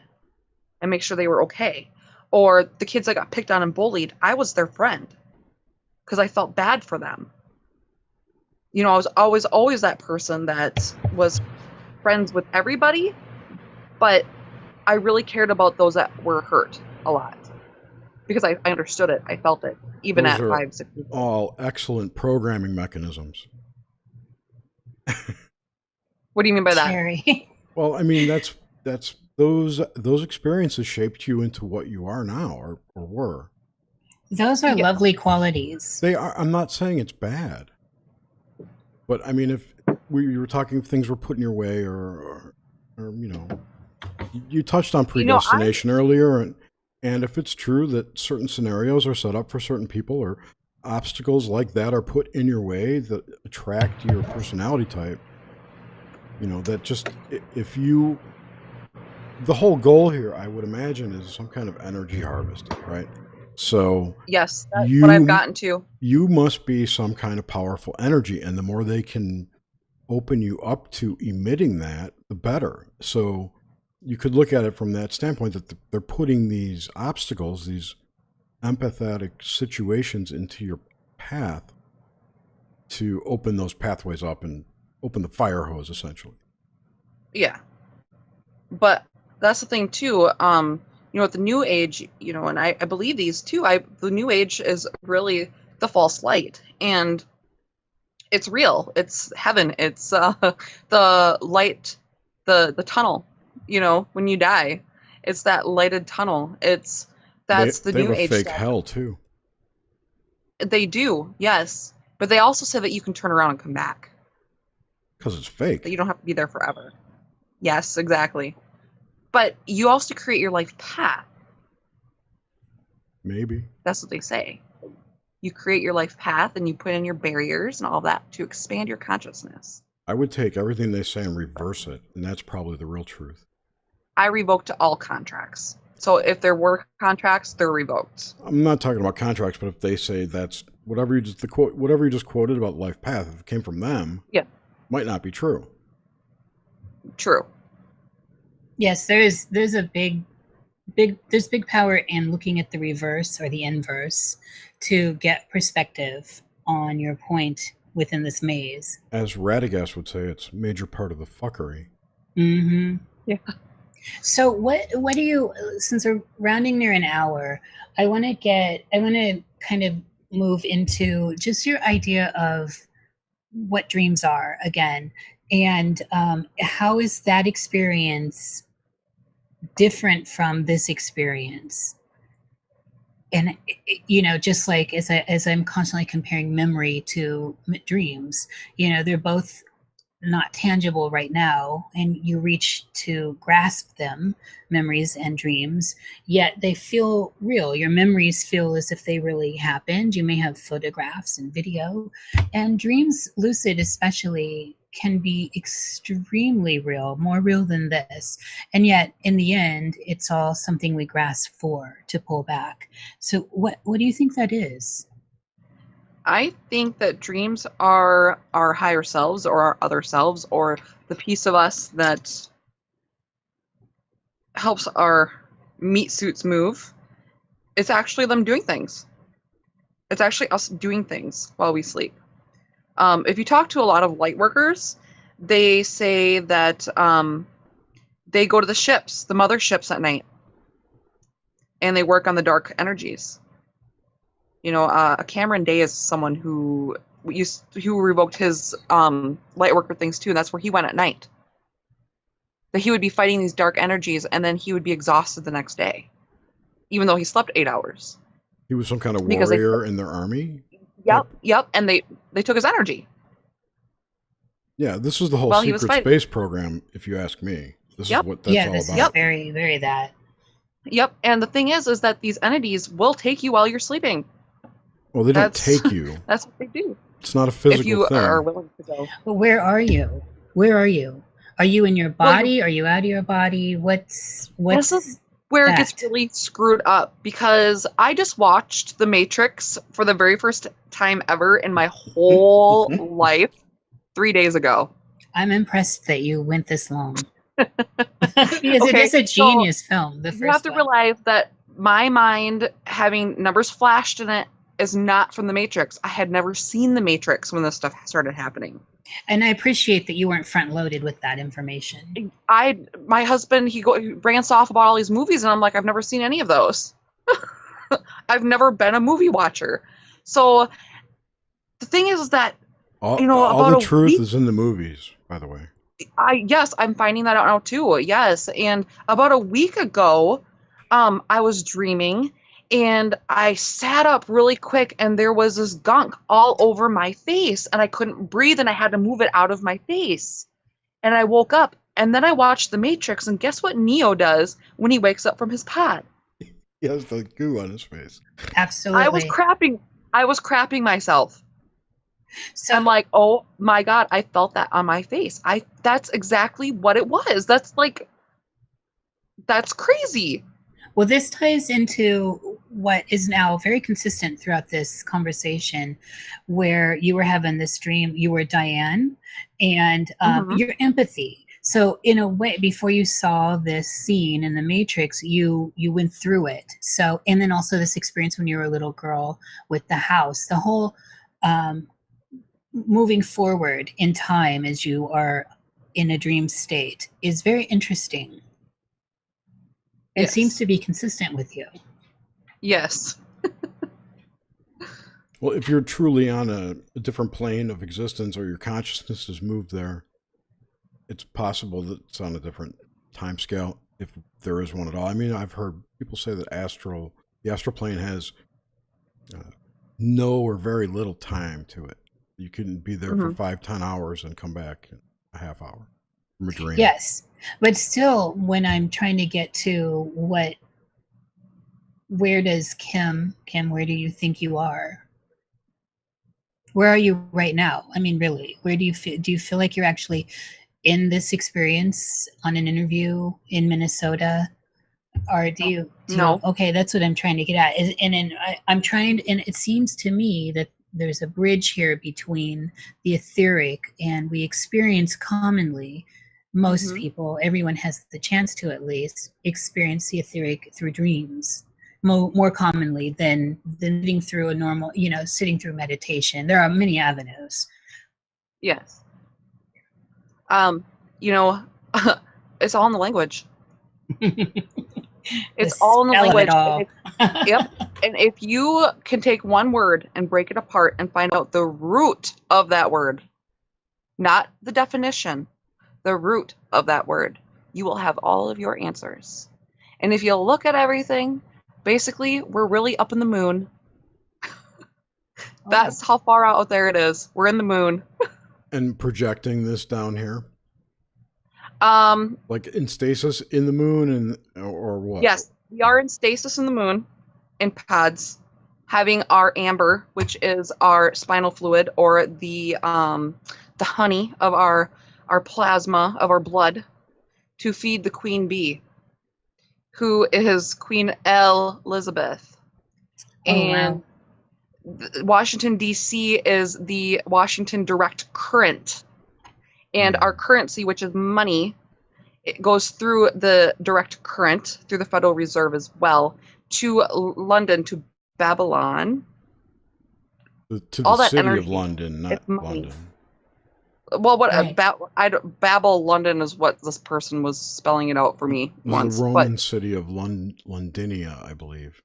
and make sure they were okay. Or the kids that got picked on and bullied, I was their friend because I felt bad for them. You know, I was always that person that was friends with everybody, but I really cared about those that were hurt a lot because I understood it. I felt it, even Those at are 5, 6 years old. all excellent programming mechanisms. What do you mean by that? Carrie. Well, I mean that's those experiences shaped you into what you are now, or were. Those are Yeah. lovely qualities. They are. I'm not saying it's bad, but I mean, if you were talking things were put in your way, or you know, you touched on You know, predestination earlier, and if it's true that certain scenarios are set up for certain people, or obstacles like that are put in your way that attract your personality type, you know, that just if you, the whole goal here, I would imagine, is some kind of energy harvesting, right? So yes, that's what I've gotten to. you must be some kind of powerful energy, and the more they can open you up to emitting that, the better. So you could look at it from that standpoint, that they're putting these obstacles, these empathetic situations into your path to open those pathways up and open the fire hose, essentially. Yeah. But that's the thing too. You know, with the new age, you know, and I believe these too. The new age is really the false light, and it's real. It's heaven. It's the light, the tunnel. You know, when you die, it's that lighted tunnel. That's the They have new a age fake stuff. hell too. They do, yes, but they also say that you can turn around and come back. Because it's That fake. you don't have to be there forever. Yes, exactly. But you also create your life path. Maybe. That's what they say. You create your life path and you put in your barriers and all that to expand your consciousness. I would take everything they say and reverse it, and that's probably the real truth. I revoked all contracts. So if there were contracts, they're revoked. I'm not talking about contracts, but if they say that's whatever you just whatever you just quoted about life path, if it came from them, Yeah. might not be true. True. Yes, there's a big power in looking at the reverse or the inverse to get perspective on your point within this maze. As Radagast would say, it's a major part of the fuckery. Mm-hmm. Yeah. So what do you, since we're rounding near an hour, I want to kind of move into just your idea of what dreams are again, and how is that experience different from this experience? And you know, just like as I'm constantly comparing memory to dreams, you know, they're both not tangible right now, and you reach to grasp them, memories and dreams, yet they feel real. Your memories feel as if they really happened. You may have photographs and video, and dreams, lucid especially, can be extremely real, more real than this. And yet in the end, it's all something we grasp for to pull back. So what do you think that is? I think that dreams are our higher selves or our other selves or the piece of us that helps our meat suits move. It's actually them doing things. It's actually us doing things while we sleep. If you talk to a lot of light workers, they say that they go to the ships, the motherships at night, and they work on the dark energies. You know, Cameron Day is someone who revoked his light worker things too, and that's where he went at night. That he would be fighting these dark energies, and then he would be exhausted the next day, even though he slept 8 hours. He was some kind of Because warrior in their army? Yep, and they took his energy. Yeah, this is the whole Well, he was secret space program, if you ask me. This is what that's all this about. is very, very that. Yep, and the thing is that these entities will take you while you're sleeping. Well, they don't take you. That's what they do. It's not a physical If you thing. are willing to go. But where are you? Where are you? Are you in your body? Are you out of your body? What's This is where that? it gets really screwed up, because I just watched The Matrix for the very first time ever in my whole life 3 days ago. I'm impressed that you went this long. Because it Okay, is a genius film. The first You have to one. realize that my mind having numbers flashed in it is not from The Matrix. I had never seen The Matrix when this stuff started happening. And I appreciate that you weren't front loaded with that information. My husband, he rants off about all these movies, and I'm like, I've never seen any of those. I've never been a movie watcher. So the thing is that, All about the a truth week- is in the movies, by the way. yes, I'm finding that out now too. Yes. And about a week ago, I was dreaming, and I sat up really quick, and there was this gunk all over my face, and I couldn't breathe, and I had to move it out of my face. And I woke up, and then I watched The Matrix, and guess what Neo does when he wakes up from his pod? He has the goo on his face. Absolutely. I was crapping myself. So I'm like, oh my God, I felt that on my face. That's exactly what it was. That's crazy. well, this ties into what is now very consistent throughout this conversation, where you were having this dream, you were Diane, and your empathy. So in a way, before you saw this scene in The Matrix, you went through it. So, and then also this experience when you were a little girl with the house, the whole moving forward in time as you are in a dream state is very interesting. It Yes. seems to be consistent with you. Yes. Well, if you're truly on a different plane of existence, or your consciousness has moved there, it's possible that it's on a different time scale, if there is one at all. I mean, I've heard people say that the astral plane has no or very little time to it. You can be there for 5-10 hours and come back in a half hour from a dream. Yes, but still, when I'm trying to get to where does Kim, where do you think you are? Where are you right now? I mean, really, where do you feel? Do you feel like you're actually in this experience on an interview in Minnesota? Or do you No. Okay, that's what I'm trying to get at. I'm trying, and it seems to me that there's a bridge here between the etheric, and we experience commonly, most people, everyone has the chance to at least experience the etheric through dreams more commonly than sitting through a normal, sitting through meditation. There are many avenues. Yes. It's all in the language. It's all in the spell of language. it all. Yep. And if you can take one word and break it apart and find out the root of that word, not the definition, the root of that word, you will have all of your answers. And if you look at everything, basically, we're really up in the moon. That's how far out there it is. We're in the moon. And projecting this down here, Um, like in stasis in the moon, or what? Yes, we are in stasis in the moon, in pods, having our amber, which is our spinal fluid, or the honey of our plasma of our blood, to feed the queen bee, who is Queen Elizabeth. Oh, And wow. Washington, D.C. is the Washington direct current. And our currency, which is money, it goes through the direct current, through the Federal Reserve as well, to London, to Babylon. To all the that city energy, of London, not it's money. London. Well, what Right. Babel, London is what this person was spelling it out for me It was once. the Roman city of Londinia, I believe.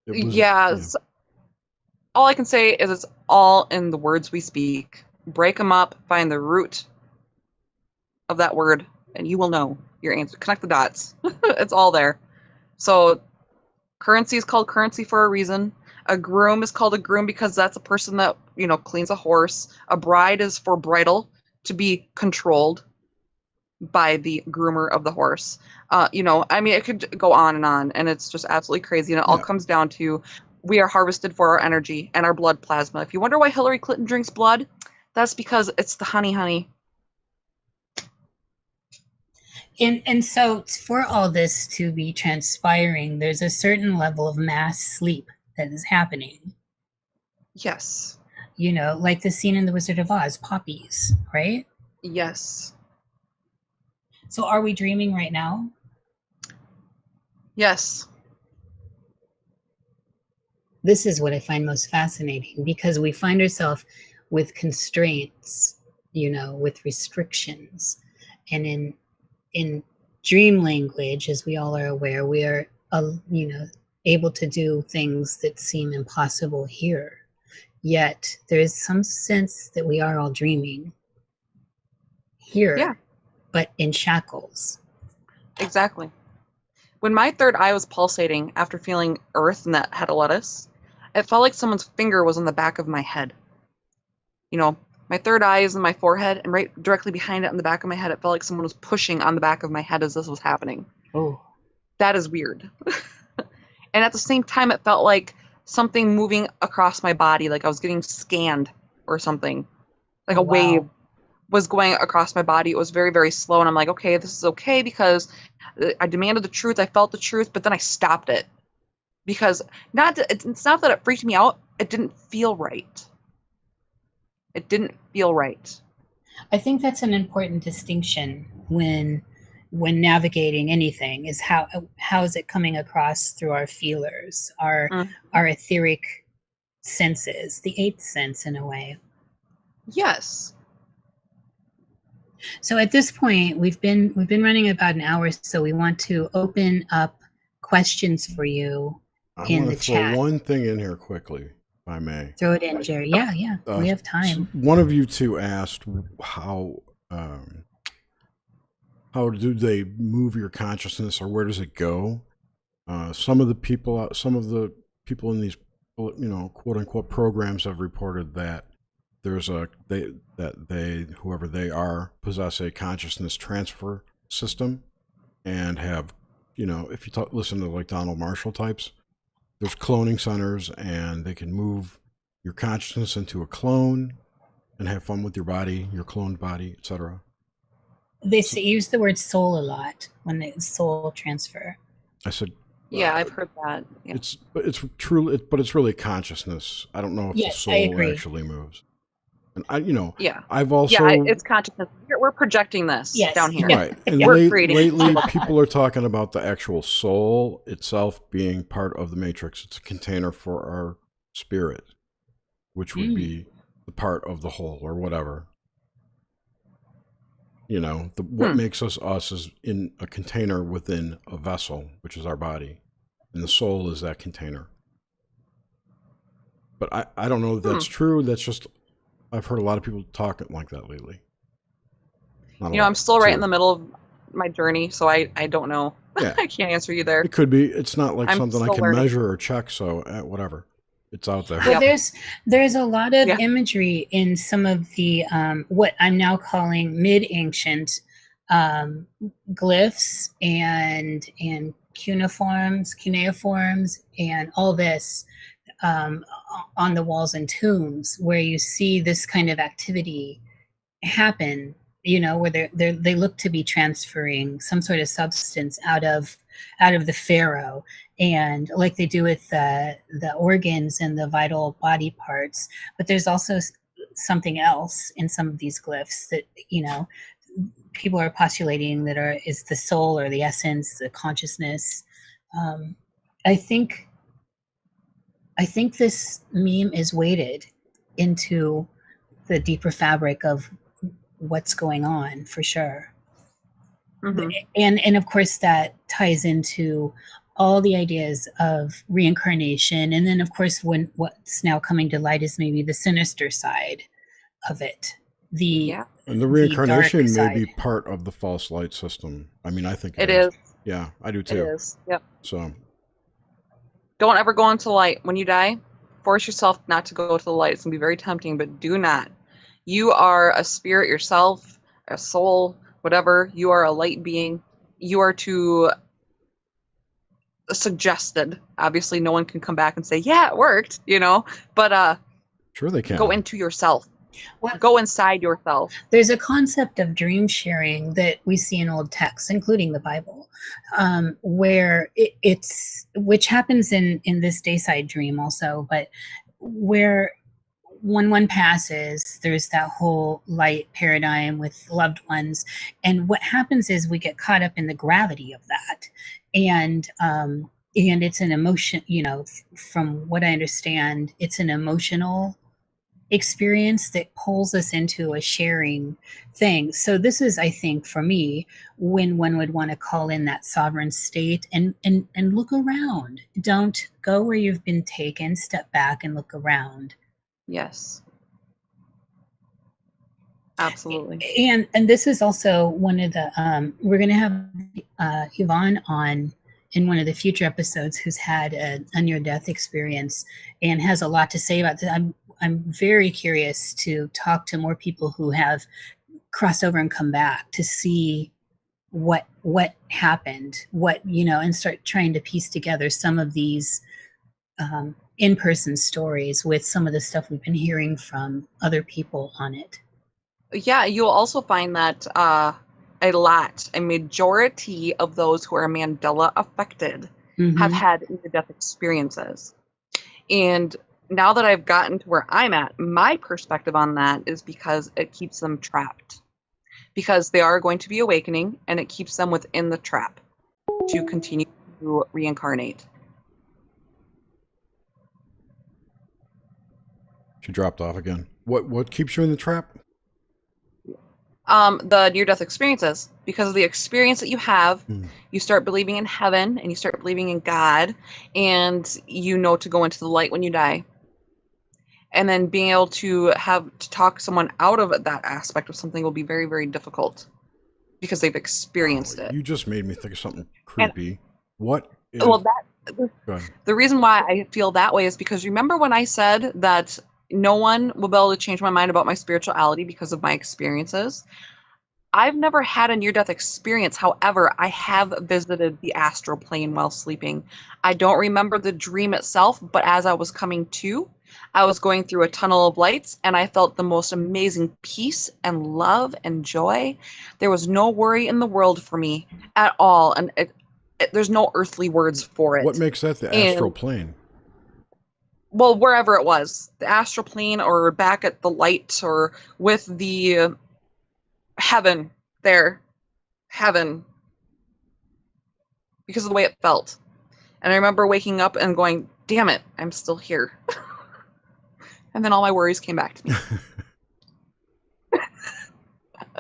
It was. Yes. All I can say is it's all in the words we speak. Break them up, find the root of that word, and you will know your answer. Connect the dots. It's all there. So currency is called currency for a reason. A groom is called a groom because that's a person that, cleans a horse. A bride is for bridle, to be controlled by the groomer of the horse. It could go on, and it's just absolutely crazy. And it all Yeah. comes down to we are harvested for our energy and our blood plasma. If you wonder why Hillary Clinton drinks blood, that's because it's the honey. And so for all this to be transpiring, there's a certain level of mass sleep that is happening. Yes. Like the scene in The Wizard of Oz, poppies, right? Yes. So are we dreaming right now? Yes. This is what I find most fascinating, because we find ourselves with constraints, with restrictions. And in dream language, as we all are aware, we are, able to do things that seem impossible here. Yet there is some sense that we are all dreaming here, Yeah. but in shackles. Exactly. When my third eye was pulsating after feeling earth and that had a lettuce, it felt like someone's finger was on the back of my head. My third eye is in my forehead, and right directly behind it on the back of my head, it felt like someone was pushing on the back of my head as this was happening. Oh. That is weird. And at the same time, it felt like something moving across my body, like I was getting scanned or something. Like a wave was going across my body. It was very, very slow, and I'm like, okay, this is okay, because I demanded the truth. I felt the truth, but then I stopped it. Because it's not that it freaked me out. It didn't feel right. It didn't feel right. I think that's an important distinction when navigating anything, is how is it coming across through our feelers, our etheric senses, the eighth sense in a way. Yes. So at this point, we've been running about an hour, so we want to open up questions for you in the chat. I want to throw one thing in here quickly, if I may. Throw it in, Jerry. Yeah, we have time. One of you two asked how do they move your consciousness, or where does it go? Some of the people in these, quote unquote programs have reported that there's whoever they are, possess a consciousness transfer system, and have, if you listen to like Donald Marshall types, there's cloning centers, and they can move your consciousness into a clone and have fun with your body, your cloned body, etc. They use the word soul a lot when they soul transfer. I said, yeah, I've heard that. Yeah. It's really consciousness. I don't know if the soul actually moves. And I've also, it's consciousness. We're projecting this down here, right? And lately, people are talking about the actual soul itself being part of the matrix. It's a container for our spirit, which would be the part of the whole, or whatever. What makes us is in a container within a vessel, which is our body, and the soul is that container. But I don't know if that's true. That's just, I've heard a lot of people talking like that lately. I'm still right in the middle of my journey, so I don't know. Yeah. I can't answer you there. It could be. It's not like something I can measure or check, so whatever. It's out there. Well, there's a lot of imagery in some of the what I'm now calling mid-ancient glyphs and cuneiforms and all this on the walls and tombs, where you see this kind of activity happen, where they look to be transferring some sort of substance out of the pharaoh, and like they do with the organs and the vital body parts. But there's also something else in some of these glyphs that people are postulating that is the soul, or the essence, the consciousness. I think this meme is weighted into the deeper fabric of what's going on for sure. Mhm. And of course that ties into all the ideas of reincarnation, and then of course when what's now coming to light is maybe the sinister side of it, the Yeah, And the dark reincarnation may side. be part of the false light system. I mean, I think it is. is. Yeah, I do It too. is. Yep. So, Don't ever go into the light. When you die, force yourself not to go to the light. It's going to be very tempting, but do not. You are a spirit yourself, a soul, whatever. You are a light being. You are to suggested. Obviously, no one can come back and say, yeah, it worked, but sure they can. go into yourself. What Go inside yourself. there's a concept of dream sharing that we see in old texts, including the Bible, where it's which happens in this dayside dream also, but where when one passes, there's that whole light paradigm with loved ones, and what happens is we get caught up in the gravity of that, and it's an emotion. From what I understand, it's an emotional experience that pulls us into a sharing thing. So this is, I think, for me, when one would want to call in that sovereign state and look around. Don't go where you've been taken. Step back and look around. Yes. Absolutely. And this is also one of the we're going to have Yvonne on in one of the future episodes who's had a near-death experience and has a lot to say about this. I'm very curious to talk to more people who have crossed over and come back to see what happened, and start trying to piece together some of these in-person stories with some of the stuff we've been hearing from other people on it. Yeah, you'll also find that a majority of those who are Mandela affected have had near-death experiences. And now that I've gotten to where I'm at, my perspective on that is because it keeps them trapped. Because they are going to be awakening, and it keeps them within the trap to continue to reincarnate. She dropped off again. What keeps you in the trap? The near-death experiences. Because of the experience that you have, you start believing in heaven, and you start believing in God, and you know to go into the light when you die. And then being able to have to talk someone out of that aspect of something will be very, very difficult because they've experienced it. You just made me think of something creepy. What if... Well, the reason why I feel that way is because remember when I said that no one will be able to change my mind about my spirituality because of my experiences? I've never had a near-death experience. However, I have visited the astral plane while sleeping. I don't remember the dream itself, but as I was coming to, I was going through a tunnel of lights, and I felt the most amazing peace and love and joy. There was no worry in the world for me at all, and there's no earthly words for it. What makes that the astral plane? Well, wherever it was, the astral plane or back at the light or with the heaven there, heaven, because of the way it felt. And I remember waking up and going, damn it, I'm still here. And then all my worries came back to me.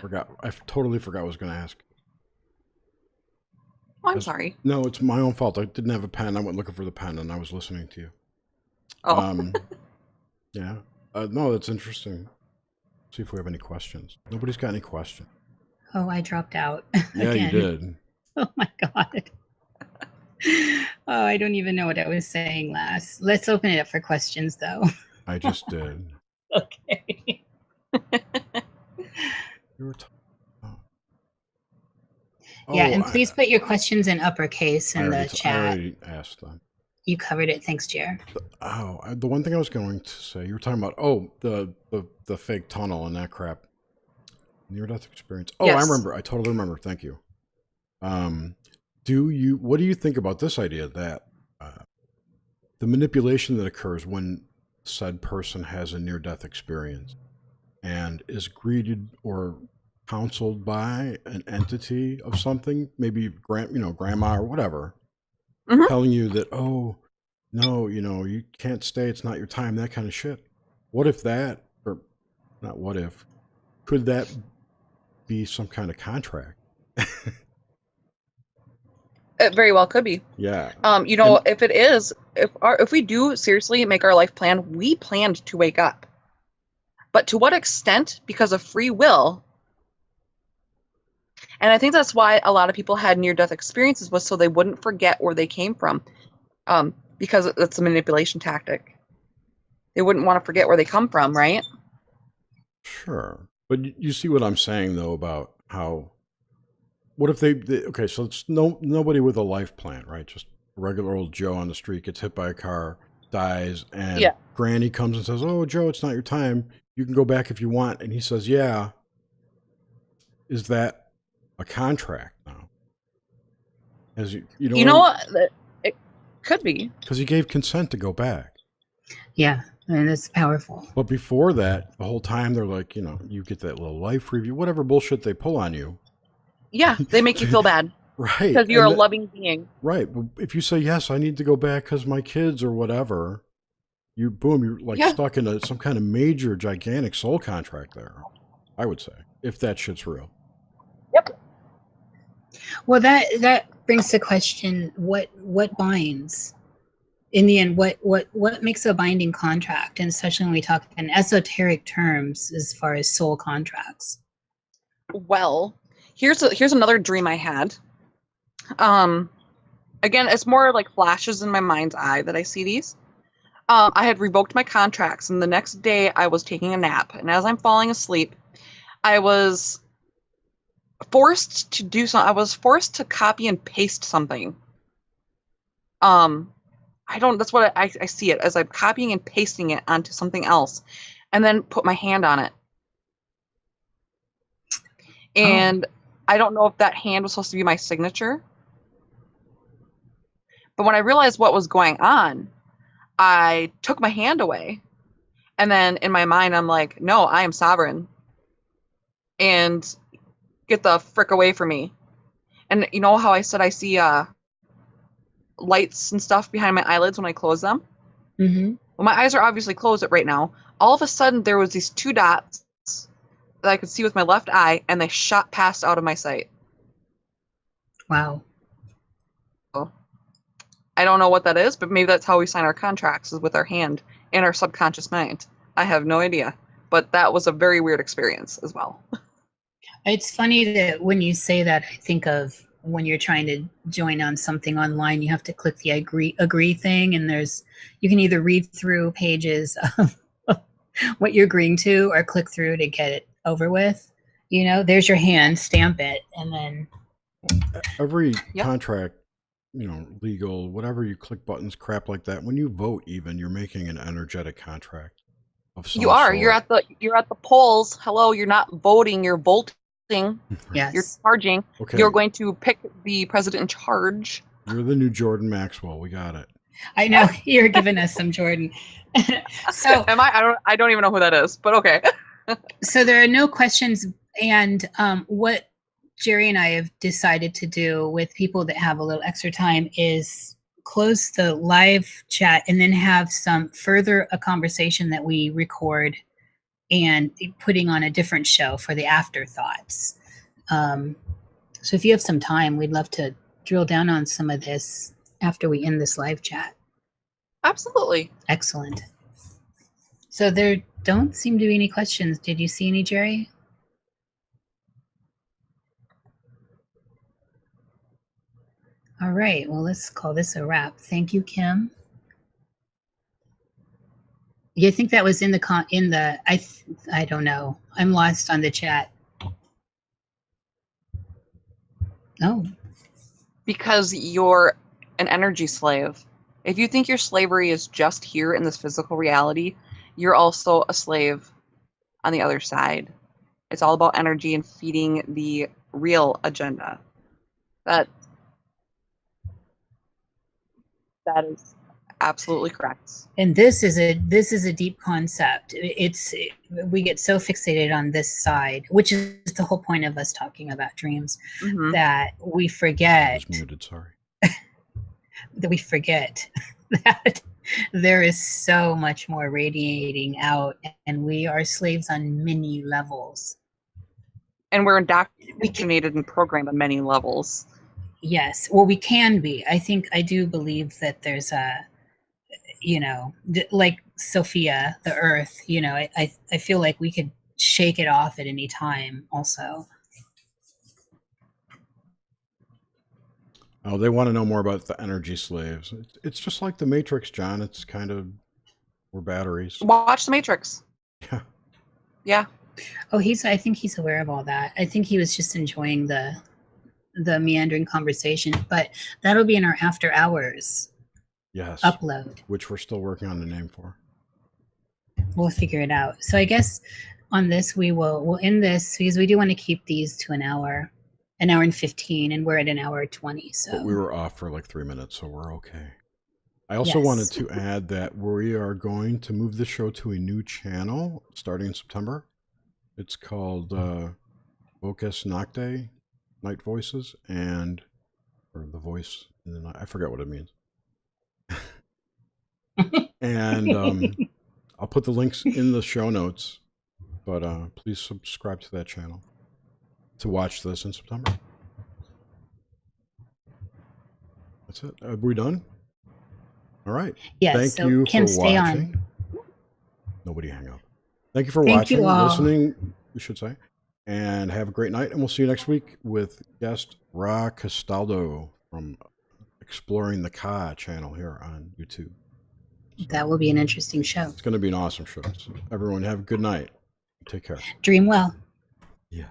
I totally forgot what I was going to ask. Oh, I'm sorry. No, it's my own fault. I didn't have a pen. I went looking for the pen, and I was listening to you. Oh. Yeah. No, that's interesting. See if we have any questions. Nobody's got any questions. Oh, I dropped out. Yeah, again. you did. Oh my God. Oh, I don't even know what I was saying last. Let's open it up for questions, though. I just did. Okay. You were Yeah, and please put your questions in uppercase in the chat. I already asked them. You covered it. Thanks, Jer. The one thing I was going to say, you were talking about, the fake tunnel and that crap. Near-death experience. Oh, yes. I remember. I totally remember. Thank you. What do you think about this idea that the manipulation that occurs when said person has a near-death experience and is greeted or counseled by an entity of something, maybe grandma or whatever, telling you that, oh, no, you can't stay, it's not your time, that kind of shit. What if that, or not what if, could that be some kind of contract. It very well could be. Yeah. You know, And- if it is, if we do seriously make our life plan, we planned to wake up. But to what extent? Because of free will. And I think that's why a lot of people had near-death experiences, was so they wouldn't forget where they came from. Because it's a manipulation tactic. They wouldn't want to forget where they come from, right? Sure. But you see what I'm saying, though, about how, what if okay, so it's nobody with a life plan, right? Just a regular old Joe on the street gets hit by a car, dies, and Yeah. Granny comes and says, "Oh, Joe, it's not your time. You can go back if you want." And he says, "Yeah." Is that a contract now? As you know, You know what? It could be. because he gave consent to go back. Yeah, and it's powerful. But before that, the whole time they're like, you know, you get that little life review, whatever bullshit they pull on you. Yeah, they make you feel bad Right. because you're a loving being. Right. But if you say, yes, I need to go back because my kids or whatever, you're like stuck in some kind of major, gigantic soul contract there, I would say, if that shit's real. Yep. Well, that brings the question: what binds? In the end, what makes a binding contract? And especially when we talk in esoteric terms, as far as soul contracts. Well, here's another dream I had. Again, it's more like flashes in my mind's eye that I see these. I had revoked my contracts, and the next day I was taking a nap, and as I'm falling asleep, I was forced to do something. I was forced to copy and paste something. That's what I see it as. I'm copying and pasting it onto something else, and then put my hand on it. And I don't know if that hand was supposed to be my signature. But when I realized what was going on, I took my hand away. And then in my mind, I'm like, no, I am sovereign. And get the frick away from me. And you know how I said I see lights and stuff behind my eyelids when I close them? Mm-hmm. Well, my eyes are obviously closed right now. All of a sudden, there was these two dots that I could see with my left eye, and they shot past out of my sight. Wow. I don't know what that is, but maybe that's how we sign our contracts, is with our hand and our subconscious mind. I have no idea. But that was a very weird experience as well. It's funny that when you say that, I think of when you're trying to join on something online, you have to click the agree thing, and you can either read through pages of what you're agreeing to or click through to get it over with. You know, there's your hand, stamp it, and then every contract, you know, legal, whatever, you click buttons, crap like that. When you vote, even, you're making an energetic contract of some You are. sort. You're at the polls. Hello, you're not voting, you're voting. yes, You're charging. Okay. You're going to pick the president in charge. You're the new Jordan Maxwell. We got it. I know you're giving us some Jordan. So Am I? I don't even know who that is, but okay. So there are no questions, and what Jerry and I have decided to do with people that have a little extra time is close the live chat and then have a conversation that we record and putting on a different show for the afterthoughts. So if you have some time, we'd love to drill down on some of this after we end this live chat. Absolutely. Excellent. So there don't seem to be any questions. Did you see any, Jerry? All right. Well, let's call this a wrap. Thank you, Kim. You think that was in the I don't know. I'm lost on the chat. Oh. Because you're an energy slave. If you think your slavery is just here in this physical reality, you're also a slave on the other side. It's all about energy and feeding the real agenda. That is absolutely correct. And this is a deep concept. We get so fixated on this side, which is the whole point of us talking about dreams, that we forget. I was muted, sorry. That we forget that there is so much more radiating out, and we are slaves on many levels. And we're indoctrinated and programmed on many levels. Yes. Well, we can be. I do believe that there's a, like Sophia, the Earth, I feel like we could shake it off at any time also. Oh, they want to know more about the energy slaves. It's just like the Matrix, John. It's kind of, we're batteries. Watch The Matrix. Yeah. Yeah. Oh, I think he's aware of all that. I think he was just enjoying the meandering conversation, but that'll be in our after hours Yes. upload, Which we're still working on the name for. We'll figure it out. So I guess on this we'll end this because we do want to keep these to an hour and 15, and we're at an hour 20. So But we were off for like 3 minutes, so we're okay. I also wanted to add that we are going to move the show to a new channel starting in September. It's called Voces Nocte, Night Voices, or the voice in the night. I forget what it means. And I'll put the links in the show notes, but please subscribe to that channel to watch this in September. That's it. Are we done? All right. Yes. Thank so you Kim, for stay watching. on. Nobody hang up. Thank you for Thank watching, you all. listening, we should say. And have a great night. And we'll see you next week with guest Ra Castaldo from Exploring the Ka channel here on YouTube. So That will be an interesting show. it's going to be an awesome show. So everyone have a good night. Take care. Dream well. Yes.